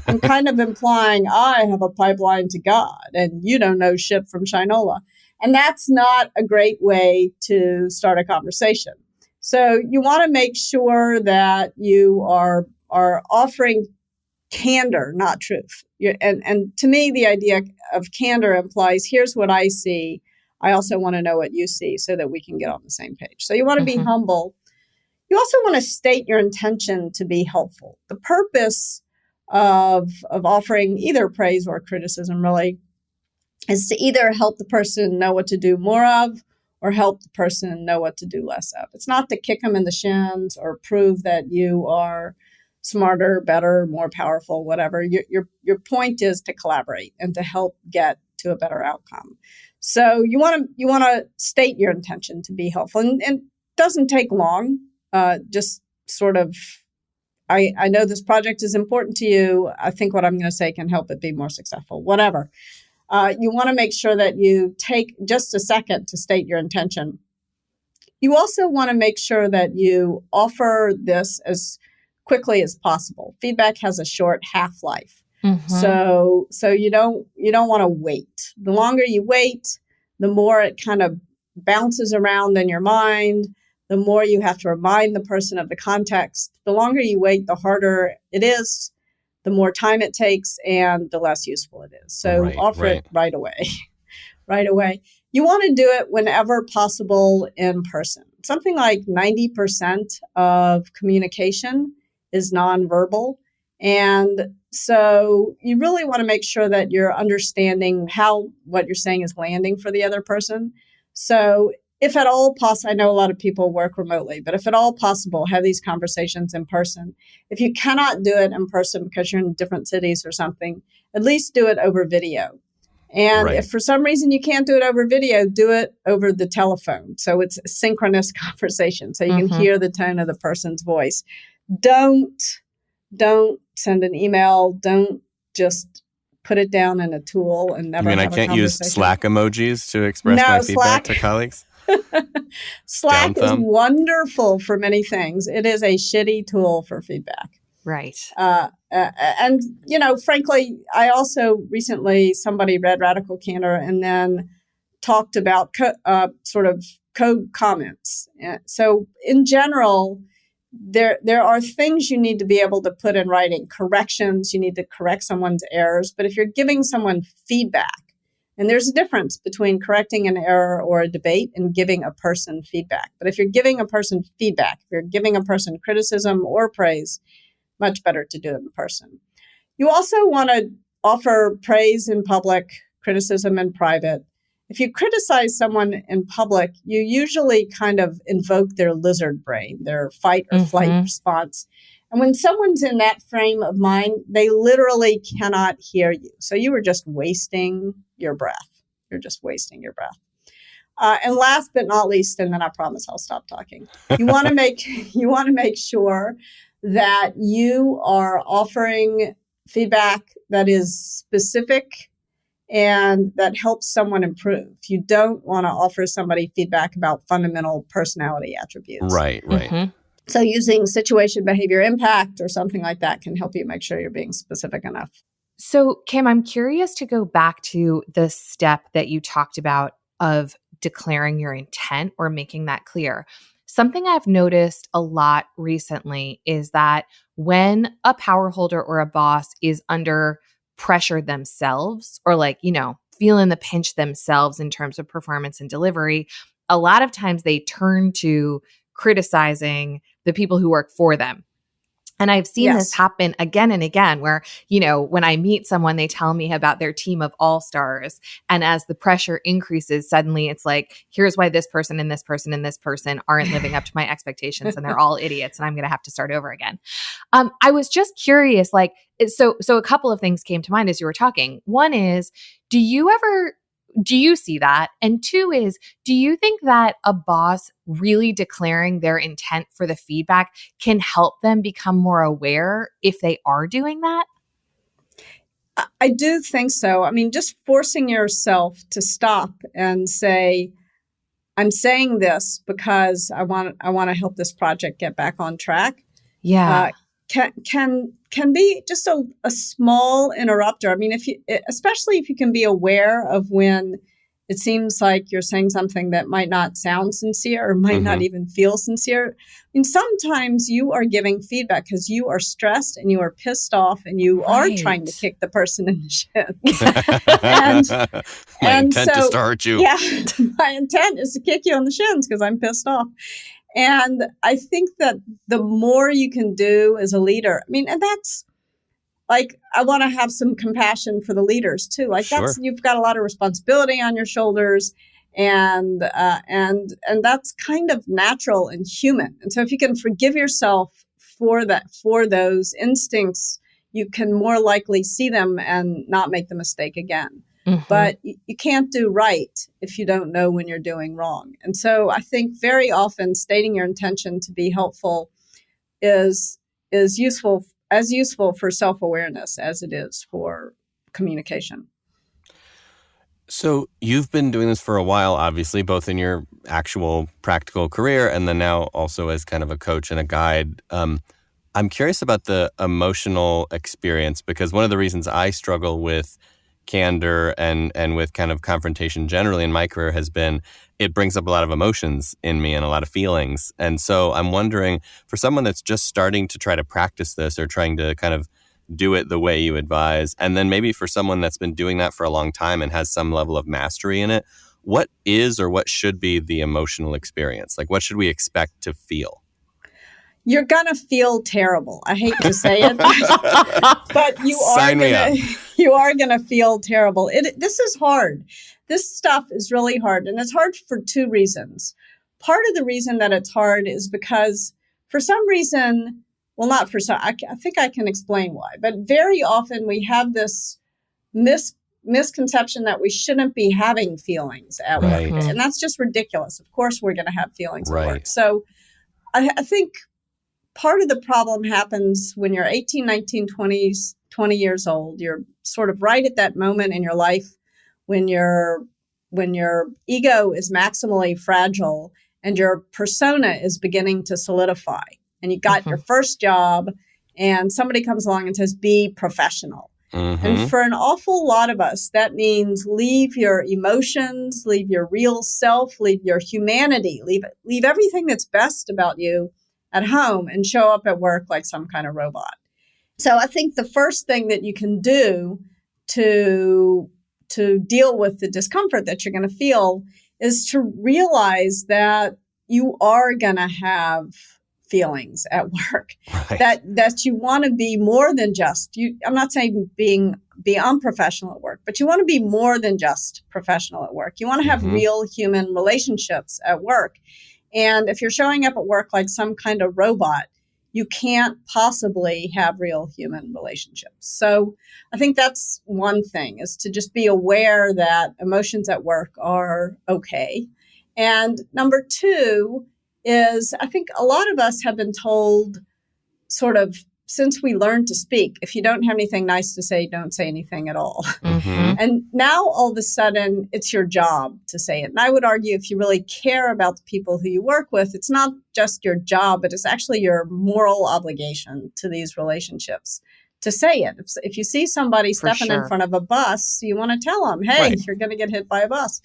I'm kind of implying I have a pipeline to God and you don't know shit from Shinola. And that's not a great way to start a conversation. So you want to make sure that you are offering candor, not truth. And to me, the idea of candor implies, here's what I see. I also want to know what you see so that we can get on the same page. So you want to be humble. You also want to state your intention to be helpful. The purpose of offering either praise or criticism really is to either help the person know what to do more of or help the person know what to do less of. It's not to kick them in the shins or prove that you are smarter, better, more powerful, whatever. Your point is to collaborate and to help get to a better outcome. So you want to state your intention to be helpful, and it doesn't take long. Just sort of, I know this project is important to you. I think what I'm going to say can help it be more successful. Whatever. You want to make sure that you take just a second to state your intention. You also want to make sure that you offer this as quickly as possible. Feedback has a short half-life. Mm-hmm. So you don't want to wait. The longer you wait, the more it kind of bounces around in your mind, the more you have to remind the person of the context. The longer you wait, the harder it is, the more time it takes, and the less useful it is. So offer it right away. Right away. You want to do it whenever possible in person. Something like 90% of communication is nonverbal. And so you really want to make sure that you're understanding how what you're saying is landing for the other person. So if at all possible, I know a lot of people work remotely, but if at all possible, have these conversations in person. If you cannot do it in person because you're in different cities or something, at least do it over video. And if for some reason you can't do it over video, do it over the telephone. So it's a synchronous conversation. So you can hear the tone of the person's voice. Don't send an email. Don't just put it down in a tool and never have a conversation. I can't use Slack emojis to express my feedback to colleagues? Slack is wonderful for many things. It is a shitty tool for feedback. Right. And, frankly, I also recently, somebody read Radical Candor and then talked about sort of code comments. So in general, there are things you need to be able to put in writing, corrections, you need to correct someone's errors. But if you're giving someone feedback, and there's a difference between correcting an error or a debate and giving a person feedback. But if you're giving a person feedback, if you're giving a person criticism or praise, much better to do it in person. You also want to offer praise in public, criticism in private. If you criticize someone in public, you usually kind of invoke their lizard brain, their fight or flight response. And when someone's in that frame of mind, they literally cannot hear you. So you were just wasting your breath. You're just wasting your breath. And last but not least, and then I promise I'll stop talking. You want to make sure that you are offering feedback that is specific and that helps someone improve. You don't want to offer somebody feedback about fundamental personality attributes. Right. So using situation, behavior, impact, or something like that can help you make sure you're being specific enough. So, Kim, I'm curious to go back to the step that you talked about of declaring your intent or making that clear. Something I've noticed a lot recently is that when a power holder or a boss is under pressure themselves or feeling the pinch themselves in terms of performance and delivery, a lot of times they turn to criticizing the people who work for them. And I've seen this happen again and again where, when I meet someone, they tell me about their team of all-stars. And as the pressure increases, suddenly it's like, here's why this person and this person and this person aren't living up to my expectations and they're all idiots and I'm going to have to start over again. I was just curious, so a couple of things came to mind as you were talking. One is, do you see that? And two is, do you think that a boss really declaring their intent for the feedback can help them become more aware if they are doing that? I do think so. I mean, just forcing yourself to stop and say, I'm saying this because I want to help this project get back on track. Yeah. Can be just a small interrupter. I mean, especially if you can be aware of when it seems like you're saying something that might not sound sincere or might not even feel sincere. I mean, sometimes you are giving feedback because you are stressed and you are pissed off and you are trying to kick the person in the shins. My intent is to hurt you. Yeah, my intent is to kick you on the shins because I'm pissed off. And I think that the more you can do as a leader, I mean, and that's I want to have some compassion for the leaders too. You've got a lot of responsibility on your shoulders and that's kind of natural and human. And so if you can forgive yourself for those instincts, you can more likely see them and not make the mistake again. but you can't do right if you don't know when you're doing wrong. And so I think very often stating your intention to be helpful is useful for self-awareness as it is for communication. So you've been doing this for a while, obviously, both in your actual practical career and then now also as kind of a coach and a guide. I'm curious about the emotional experience, because one of the reasons I struggle with candor and with kind of confrontation generally in my career has been it brings up a lot of emotions in me and a lot of feelings. And so I'm wondering, for someone that's just starting to try to practice this or trying to kind of do it the way you advise, and then maybe for someone that's been doing that for a long time and has some level of mastery in it, what is or what should be the emotional experience? Like, what should we expect to feel? You're going to feel terrible. I hate to say it, but you are going to feel terrible. This is hard. This stuff is really hard. And it's hard for two reasons. Part of the reason that it's hard is because for some reason, well, not for some, I think I can explain why, but very often we have this misconception that we shouldn't be having feelings at work. And that's just ridiculous. Of course, we're going to have feelings at work. So I think part of the problem happens when you're 18, 19, 20 years old. You're sort of right at that moment in your life when your ego is maximally fragile and your persona is beginning to solidify. And you got your first job and somebody comes along and says, be professional. And for an awful lot of us, that means leave your emotions, leave your real self, leave your humanity, leave everything that's best about you at home and show up at work like some kind of robot. So I think the first thing that you can do to deal with the discomfort that you're going to feel is to realize that you are going to have feelings at work, that you want to be more than just you. I'm not saying be unprofessional at work, but you want to be more than just professional at work. You want to have real human relationships at work. And if you're showing up at work like some kind of robot, you can't possibly have real human relationships. So I think that's one thing, is to just be aware that emotions at work are okay. And number two is, I think a lot of us have been told, sort of since we learned to speak, if you don't have anything nice to say, don't say anything at all. And now all of a sudden it's your job to say it. And I would argue, if you really care about the people who you work with, it's not just your job, but it's actually your moral obligation to these relationships to say it. If you see somebody stepping in front of a bus, you want to tell them, hey, you're going to get hit by a bus.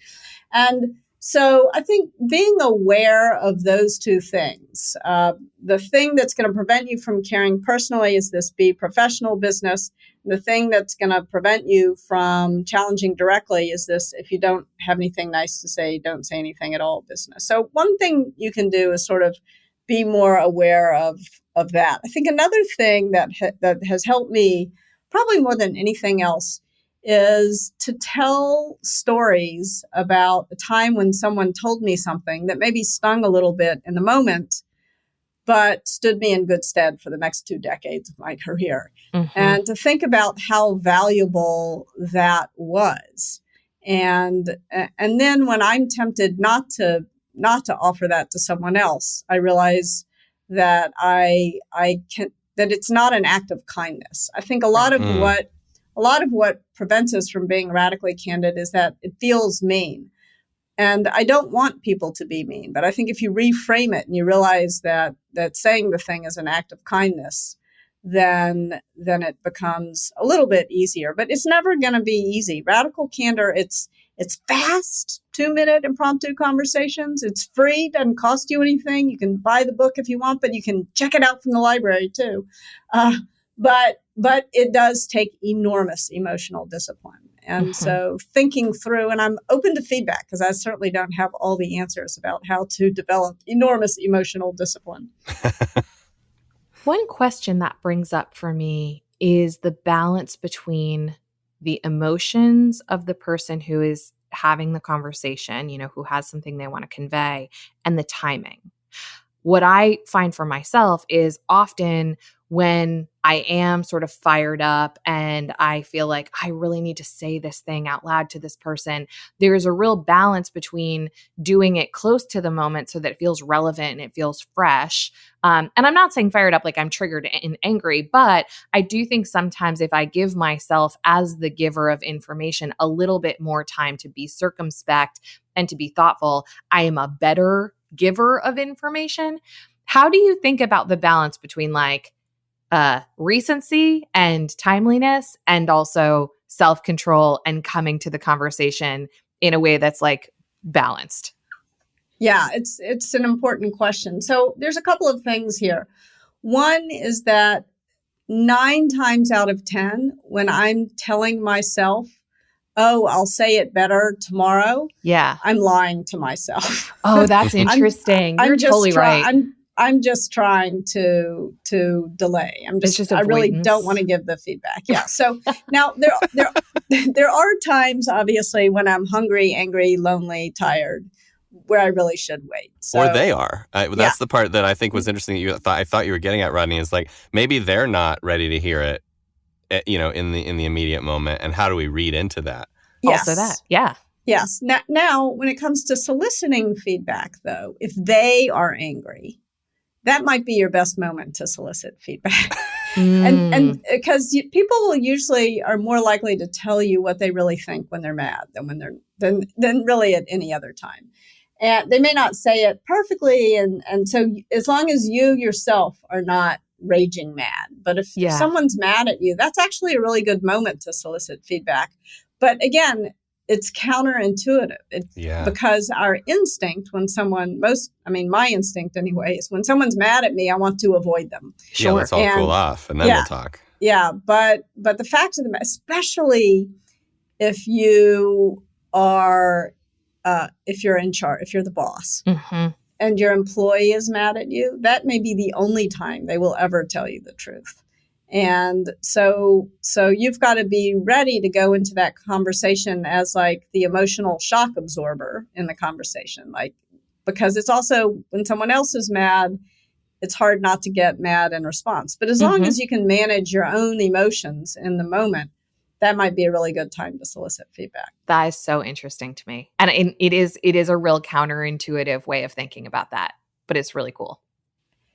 And so I think being aware of those two things, the thing that's going to prevent you from caring personally is this be professional business. The thing that's going to prevent you from challenging directly is this, if you don't have anything nice to say, don't say anything at all business. So one thing you can do is sort of be more aware of that. I think another thing that has helped me probably more than anything else is to tell stories about a time when someone told me something that maybe stung a little bit in the moment, but stood me in good stead for the next 2 decades of my career. And to think about how valuable that was. And then when I'm tempted not to offer that to someone else, I realize that that it's not an act of kindness. I think a lot of what prevents us from being radically candid is that it feels mean. And I don't want people to be mean, but I think if you reframe it and you realize that saying the thing is an act of kindness, then it becomes a little bit easier. But it's never going to be easy. Radical candor, it's fast, 2-minute impromptu conversations. It's free, doesn't cost you anything. You can buy the book if you want, but you can check it out from the library too. But it does take enormous emotional discipline. And so thinking through, and I'm open to feedback because I certainly don't have all the answers about how to develop enormous emotional discipline. One question that brings up for me is the balance between the emotions of the person who is having the conversation, who has something they want to convey, and the timing. What I find for myself is often when I am sort of fired up and I feel like I really need to say this thing out loud to this person, there's a real balance between doing it close to the moment so that it feels relevant and it feels fresh. And I'm not saying fired up like I'm triggered and angry, but I do think sometimes if I give myself as the giver of information a little bit more time to be circumspect and to be thoughtful, I am a better giver of information. How do you think about the balance between like recency and timeliness and also self-control and coming to the conversation in a way that's like balanced? Yeah, it's an important question. So there's a couple of things here. One is that 9 times out of 10, when I'm telling myself, oh, I'll say it better tomorrow, yeah, I'm lying to myself. Oh, that's interesting. You're totally right. I'm just trying to delay. I really don't want to give the feedback. Yeah. So now there are times, obviously, when I'm hungry, angry, lonely, tired, where I really should wait. So, or they are. That's the part that I think was interesting. That I thought you were getting at, Rodney, is like maybe they're not ready to hear it, in the immediate moment. And how do we read into that? Yes. Also that, yeah. Yes. Now, when it comes to soliciting feedback, though, if they are angry, that might be your best moment to solicit feedback. And because people usually are more likely to tell you what they really think when they're mad than really at any other time. And they may not say it perfectly. And so as long as you yourself are not raging mad, but if someone's mad at you, that's actually a really good moment to solicit feedback. But again, it's counterintuitive because our instinct my instinct anyway, is when someone's mad at me, I want to avoid them. Sure. Yeah, let's all cool off and then we'll talk. Yeah. But the fact of the matter, especially if you are, if you're in charge, if you're the boss and your employee is mad at you, that may be the only time they will ever tell you the truth. And so you've got to be ready to go into that conversation as like the emotional shock absorber in the conversation, like, because it's also when someone else is mad, it's hard not to get mad in response. But as long as you can manage your own emotions in the moment, that might be a really good time to solicit feedback. That is so interesting to me. And it is a real counterintuitive way of thinking about that, but it's really cool.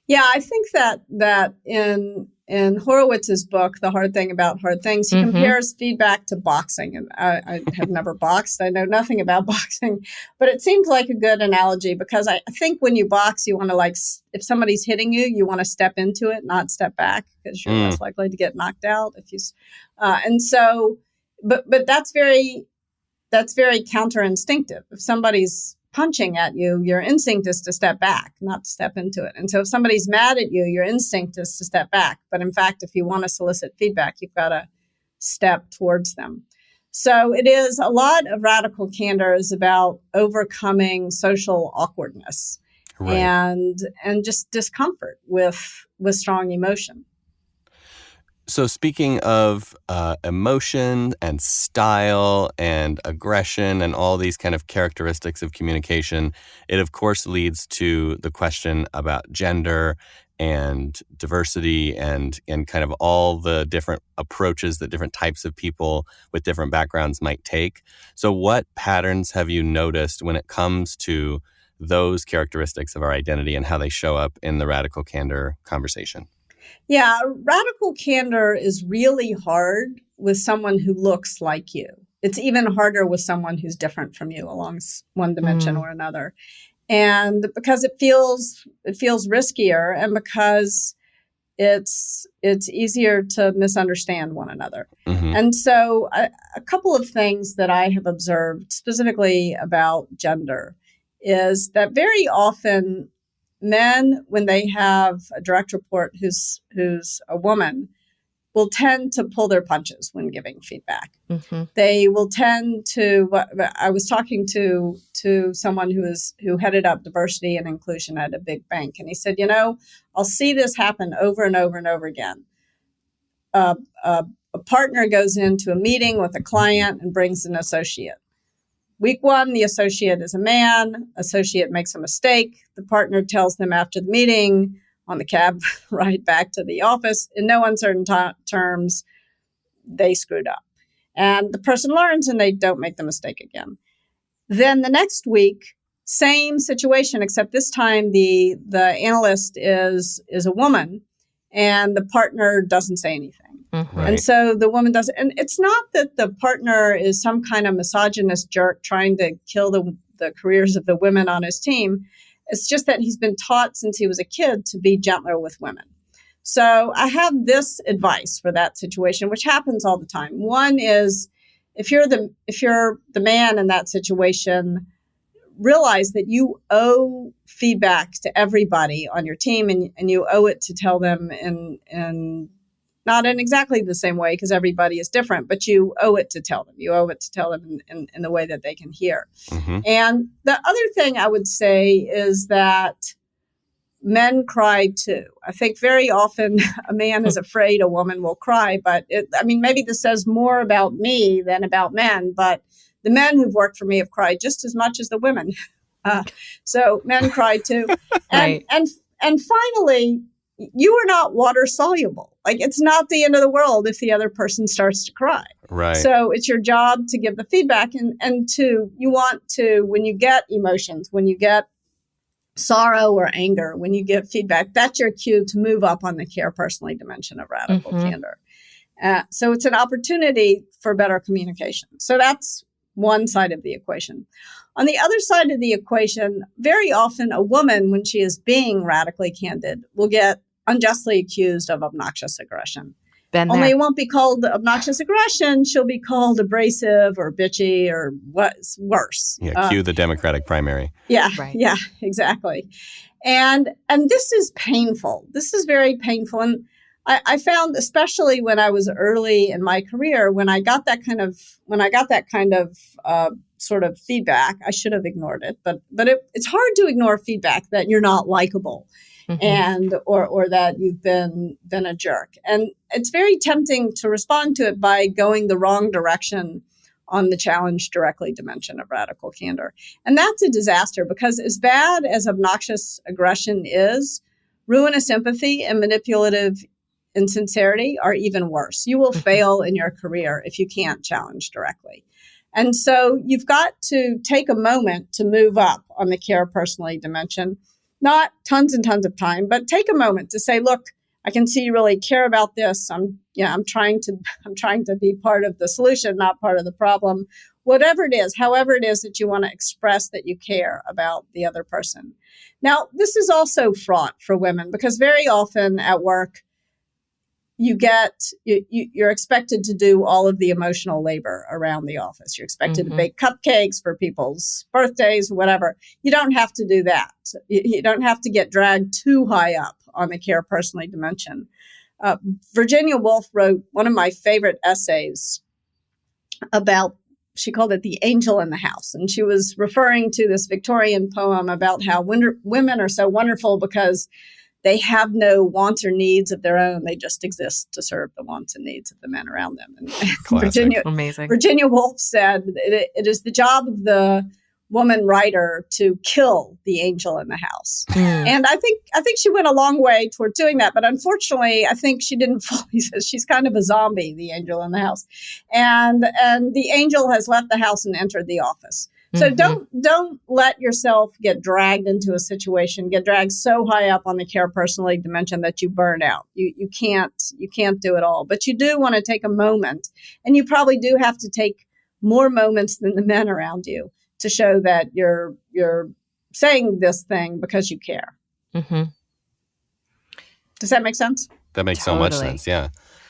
Yeah, I think that in Horowitz's book, The Hard Thing About Hard Things, he compares feedback to boxing. And I have never boxed. I know nothing about boxing, but it seems like a good analogy because I think when you box, you want to if somebody's hitting you, you want to step into it, not step back because you're less likely to get knocked out. But that's very counterinstinctive. If somebody's punching at you, your instinct is to step back, not to step into it. And so if somebody's mad at you, your instinct is to step back. But in fact, if you want to solicit feedback, you've got to step towards them. So it is a lot of radical candor is about overcoming social awkwardness and just discomfort with strong emotion. So speaking of emotion and style and aggression and all these kind of characteristics of communication, it of course leads to the question about gender and diversity and kind of all the different approaches that different types of people with different backgrounds might take. So what patterns have you noticed when it comes to those characteristics of our identity and how they show up in the radical candor conversation? Yeah, radical candor is really hard with someone who looks like you. It's even harder with someone who's different from you along one dimension or another. And because it feels riskier and because it's easier to misunderstand one another. And so a couple of things that I have observed specifically about gender is that very often men, when they have a direct report who's a woman, will tend to pull their punches when giving feedback. They will tend to. I was talking to someone who headed up diversity and inclusion at a big bank, and he said, I'll see this happen over and over and over again. A partner goes into a meeting with a client and brings an associate. Week 1, the associate is a man. Associate makes a mistake. The partner tells them after the meeting, on the cab ride back to the office. In no uncertain terms, they screwed up. And the person learns and they don't make the mistake again. Then the next week, same situation, except this time the analyst is a woman and the partner doesn't say anything. Mm-hmm. Right. And so the woman doesn't, and it's not that the partner is some kind of misogynist jerk trying to kill the careers of the women on his team. It's just that he's been taught since he was a kid to be gentler with women. So I have this advice for that situation, which happens all the time. One is if you're the man in that situation, realize that you owe feedback to everybody on your team, and you owe it to tell them in not in exactly the same way because everybody is different, but you owe it to tell them. You owe it to tell them in the way that they can hear. Mm-hmm. And the other thing I would say is that men cry too. I think very often a man is afraid a woman will cry, but maybe this says more about me than about men, but the men who've worked for me have cried just as much as the women. So men cry too. Right. And finally, you are not water soluble. Like, it's not the end of the world if the other person starts to cry. Right. So it's your job to give the feedback and you want to, when you get emotions, when you get sorrow or anger, when you give feedback, that's your cue to move up on the care personally dimension of radical candor. So it's an opportunity for better communication. So that's one side of the equation. On the other side of the equation, very often a woman, when she is being radically candid, will get unjustly accused of obnoxious aggression. Only it won't be called obnoxious aggression. She'll be called abrasive or bitchy or what's worse. Yeah, cue the Democratic primary. Yeah, Right. Yeah, exactly. And this is painful. This is very painful. And I found, especially when I was early in my career, when I got that kind of sort of feedback, I should have ignored it. But it's hard to ignore feedback that you're not likable. And or that you've been a jerk. And it's very tempting to respond to it by going the wrong direction on the challenge directly dimension of radical candor. And that's a disaster because as bad as obnoxious aggression is, ruinous empathy and manipulative insincerity are even worse. You will fail in your career if you can't challenge directly. And so you've got to take a moment to move up on the care personally dimension. Not tons and tons of time, but take a moment to say, look, I can see you really care about this. I'm trying to be part of the solution, not part of the problem. Whatever it is, however it is that you want to express that you care about the other person. Now, this is also fraught for women because very often at work, you're expected to do all of the emotional labor around the office. You're expected to bake cupcakes for people's birthdays, whatever. You don't have to do that. You don't have to get dragged too high up on the care personally dimension. Virginia Woolf wrote one of my favorite essays about, she called it The Angel in the House. And she was referring to this Victorian poem about how women are so wonderful because they have no wants or needs of their own. They just exist to serve the wants and needs of the men around them. And Virginia Woolf said it is the job of the woman writer to kill the angel in the house. And I think she went a long way toward doing that. But unfortunately, I think she didn't fully. She's kind of a zombie, the angel in the house. And the angel has left the house and entered the office. So don't let yourself get dragged into a situation, get dragged so high up on the care personally dimension that you burn out. You can't do it all. But you do want to take a moment, and you probably do have to take more moments than the men around you to show that you're saying this thing because you care. Does that make sense? That makes so much sense. Yeah.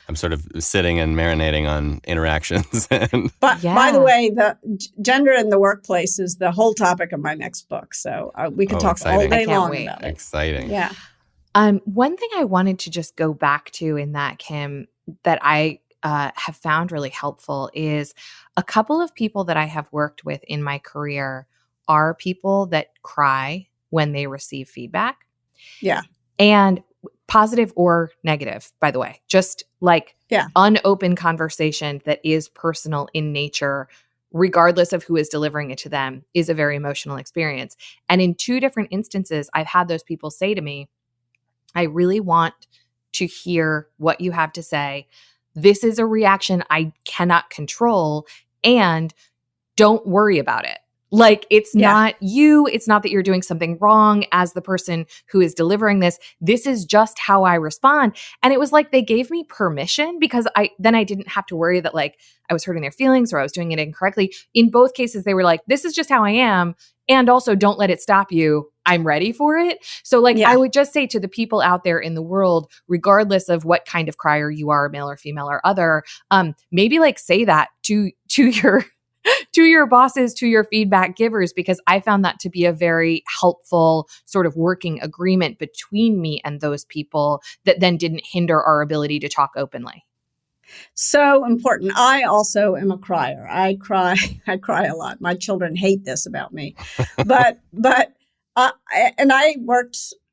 I'm sort of sitting and marinating on interactions. But by the way, the gender in the workplace is the whole topic of my next book. So we could talk all day long about it. Exciting. Yeah. One thing I wanted to just go back to in that, Kim, that I have found really helpful is a couple of people that I have worked with in my career are people that cry when they receive feedback. Yeah. And positive or negative, by the way, just like unopened conversation that is personal in nature, regardless of who is delivering it to them, is a very emotional experience. And in two different instances, I've had those people say to me, I really want to hear what you have to say. This is a reaction I cannot control, and don't worry about it. Like, it's not you. It's not that you're doing something wrong as the person who is delivering this. This is just how I respond. And it was like they gave me permission, because I didn't have to worry that like I was hurting their feelings or I was doing it incorrectly. In both cases, they were like, this is just how I am. And also, don't let it stop you. I'm ready for it. So like, I would just say to the people out there in the world, regardless of what kind of crier you are, male or female or other, maybe like say that to your to your bosses, to your feedback givers, because I found that to be a very helpful sort of working agreement between me and those people that then didn't hinder our ability to talk openly. So important. I also am a crier. I cry a lot. My children hate this about me, but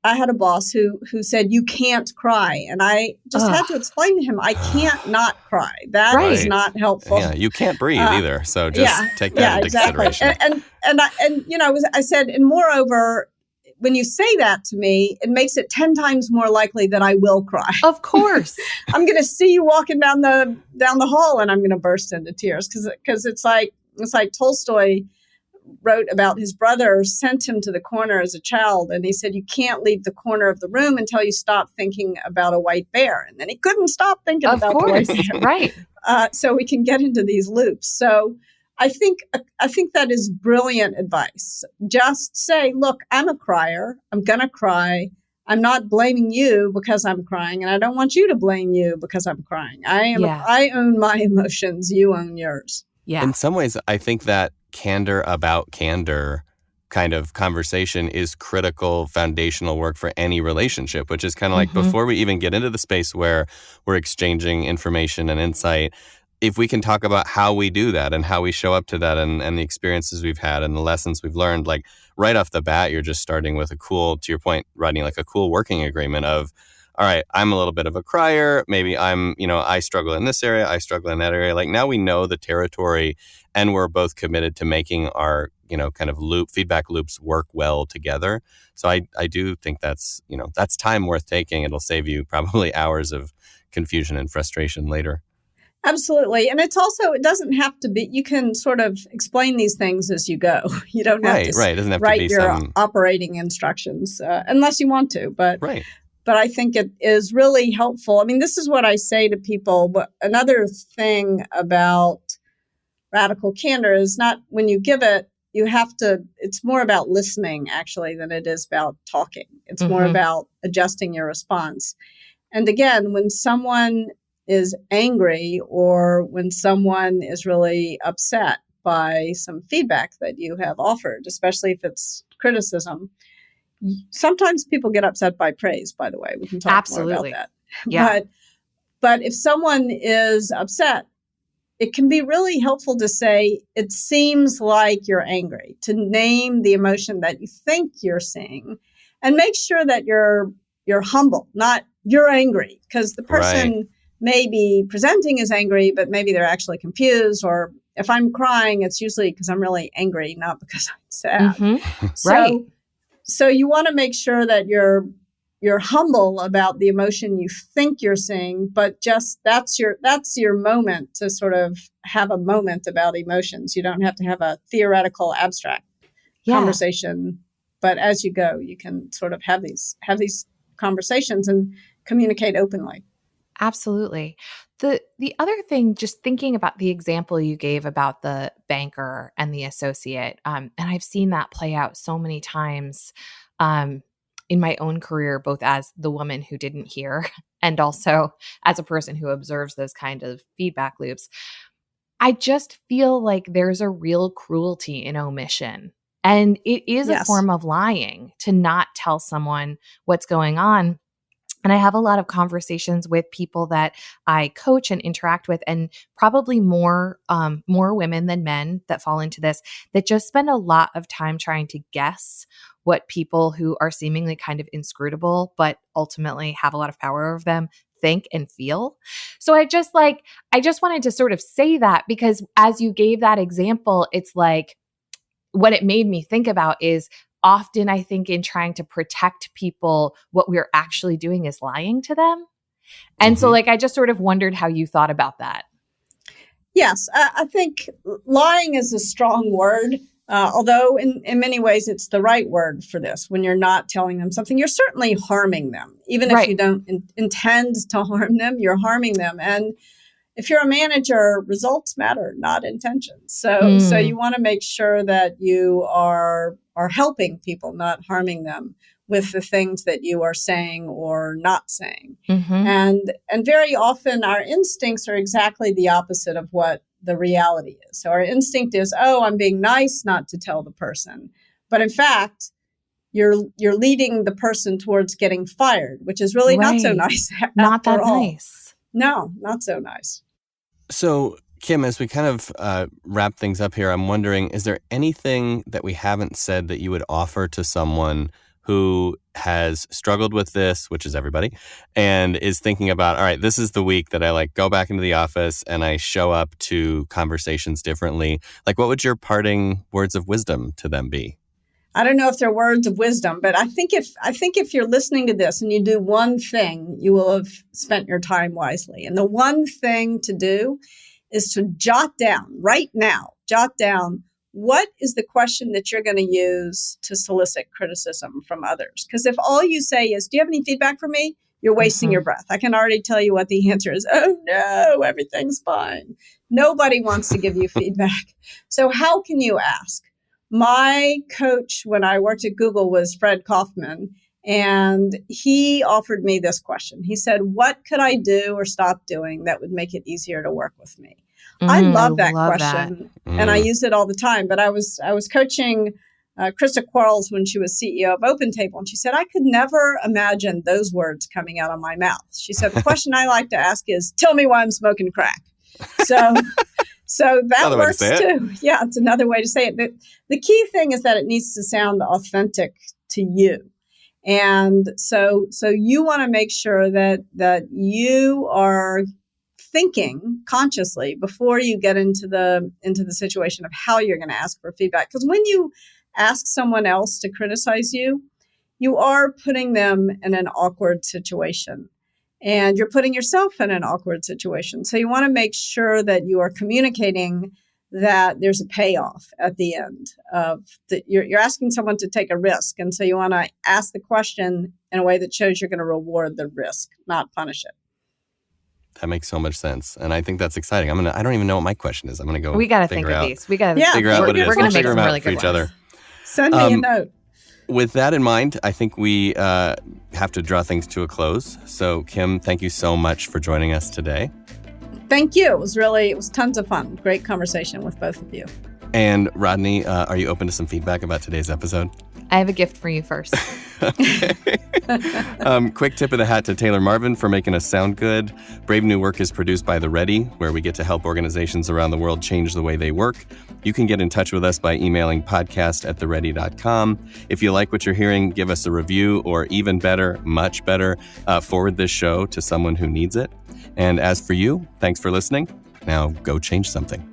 I had a boss who said, you can't cry. And I just had to explain to him, I can't not cry. That is not helpful. Yeah, you can't breathe either. So just take that into consideration. I said, and moreover, when you say that to me, it makes it 10 times more likely that I will cry. Of course. I'm going to see you walking down the hall and I'm going to burst into tears, because it's like Tolstoy wrote about his brother sent him to the corner as a child, and he said, you can't leave the corner of the room until you stop thinking about a white bear. And then he couldn't stop thinking about the white bear. Right. So we can get into these loops. So I think that is brilliant advice. Just say, look, I'm a crier. I'm going to cry. I'm not blaming you because I'm crying, and I don't want you to blame you because I'm crying. I own my emotions. You own yours. Yeah. In some ways, I think that candor about candor kind of conversation is critical foundational work for any relationship, which is kind of like before we even get into the space where we're exchanging information and insight, if we can talk about how we do that and how we show up to that and the experiences we've had and the lessons we've learned, like right off the bat, you're just starting with a cool, to your point, Rodney, like a cool working agreement of, all right, I'm a little bit of a crier. Maybe I struggle in this area. I struggle in that area. Like now we know the territory and we're both committed to making our, kind of feedback loops work well together. So I do think that's time worth taking. It'll save you probably hours of confusion and frustration later. Absolutely. And it doesn't have to be, you can sort of explain these things as you go. You don't have to It doesn't have write to be your operating instructions unless you want to. But I think it is really helpful. I mean, this is what I say to people. But another thing about radical candor is not when you give it, it's more about listening actually than it is about talking. It's more about adjusting your response. And again, when someone is angry or when someone is really upset by some feedback that you have offered, especially if it's criticism, sometimes people get upset by praise, by the way. We can talk more about that. Yeah. But if someone is upset, it can be really helpful to say, it seems like you're angry, to name the emotion that you think you're seeing and make sure that you're humble, not you're angry, because the person may be presenting as angry, but maybe they're actually confused. Or if I'm crying, it's usually because I'm really angry, not because I'm sad. So you want to make sure that you're humble about the emotion you think you're seeing, but just that's your moment to sort of have a moment about emotions. You don't have to have a theoretical, abstract conversation, but as you go, you can sort of have these conversations and communicate openly. Absolutely. The other thing, just thinking about the example you gave about the banker and the associate, and I've seen that play out so many times in my own career, both as the woman who didn't hear and also as a person who observes those kind of feedback loops. I just feel like there's a real cruelty in omission. And it is a form of lying to not tell someone what's going on. And I have a lot of conversations with people that I coach and interact with, and probably more women than men that fall into this, that just spend a lot of time trying to guess what people who are seemingly kind of inscrutable, but ultimately have a lot of power over them, think and feel. So I just wanted to sort of say that, because as you gave that example, it's like, what it made me think about is often I think in trying to protect people, what we're actually doing is lying to them. And so I just sort of wondered how you thought about that. Yes, I think lying is a strong word, although in many ways it's the right word for this. When you're not telling them something, you're certainly harming them. Even if you don't intend to harm them, you're harming them. And if you're a manager, results matter, not intentions. So you want to make sure that you are helping people, not harming them with the things that you are saying or not saying. And very often our instincts are exactly the opposite of what the reality is. So our instinct is, oh, I'm being nice not to tell the person. But in fact, you're leading the person towards getting fired, which is really not so nice. Not that nice. No, not so nice. So, Kim, as we kind of wrap things up here, I'm wondering, is there anything that we haven't said that you would offer to someone who has struggled with this, which is everybody, and is thinking about, all right, this is the week that I go back into the office and I show up to conversations differently. What would your parting words of wisdom to them be? I don't know if they're words of wisdom, but I think if you're listening to this and you do one thing, you will have spent your time wisely. And the one thing to do is to jot down what is the question that you're going to use to solicit criticism from others. Because if all you say is, do you have any feedback for me? You're wasting your breath. I can already tell you what the answer is. Oh, no, everything's fine. Nobody wants to give you feedback. So how can you ask? My coach when I worked at Google was Fred Kaufman, and he offered me this question. He said, what could I do or stop doing that would make it easier to work with me? I love that question, and I use it all the time. But I was coaching Krista Quarles when she was CEO of OpenTable, and she said, I could never imagine those words coming out of my mouth. She said, the question I like to ask is, tell me why I'm smoking crack. So that works too. Yeah, it's another way to say it. The key thing is that it needs to sound authentic to you. And so you want to make sure that you are thinking consciously before you get into the situation of how you're going to ask for feedback. Because when you ask someone else to criticize you, you are putting them in an awkward situation. And you're putting yourself in an awkward situation. So you want to make sure that you are communicating that there's a payoff at the end of that. You're asking someone to take a risk. And so you want to ask the question in a way that shows you're going to reward the risk, not punish it. That makes so much sense. And I think that's exciting. I don't even know what my question is. I'm going to go. We got to think of these. We got to figure out what it is. We're going to make them some really for good each ones. other. Send me a note. With that in mind, I think we have to draw things to a close. So, Kim, thank you so much for joining us today. Thank you. It was tons of fun. Great conversation with both of you. And Rodney, are you open to some feedback about today's episode? I have a gift for you first. Quick tip of the hat to Taylor Marvin for making us sound good. Brave New Work is produced by The Ready, where we get to help organizations around the world change the way they work. You can get in touch with us by emailing podcast@theready.com. If you like what you're hearing, give us a review, or even better, much better, forward this show to someone who needs it. And as for you, thanks for listening. Now go change something.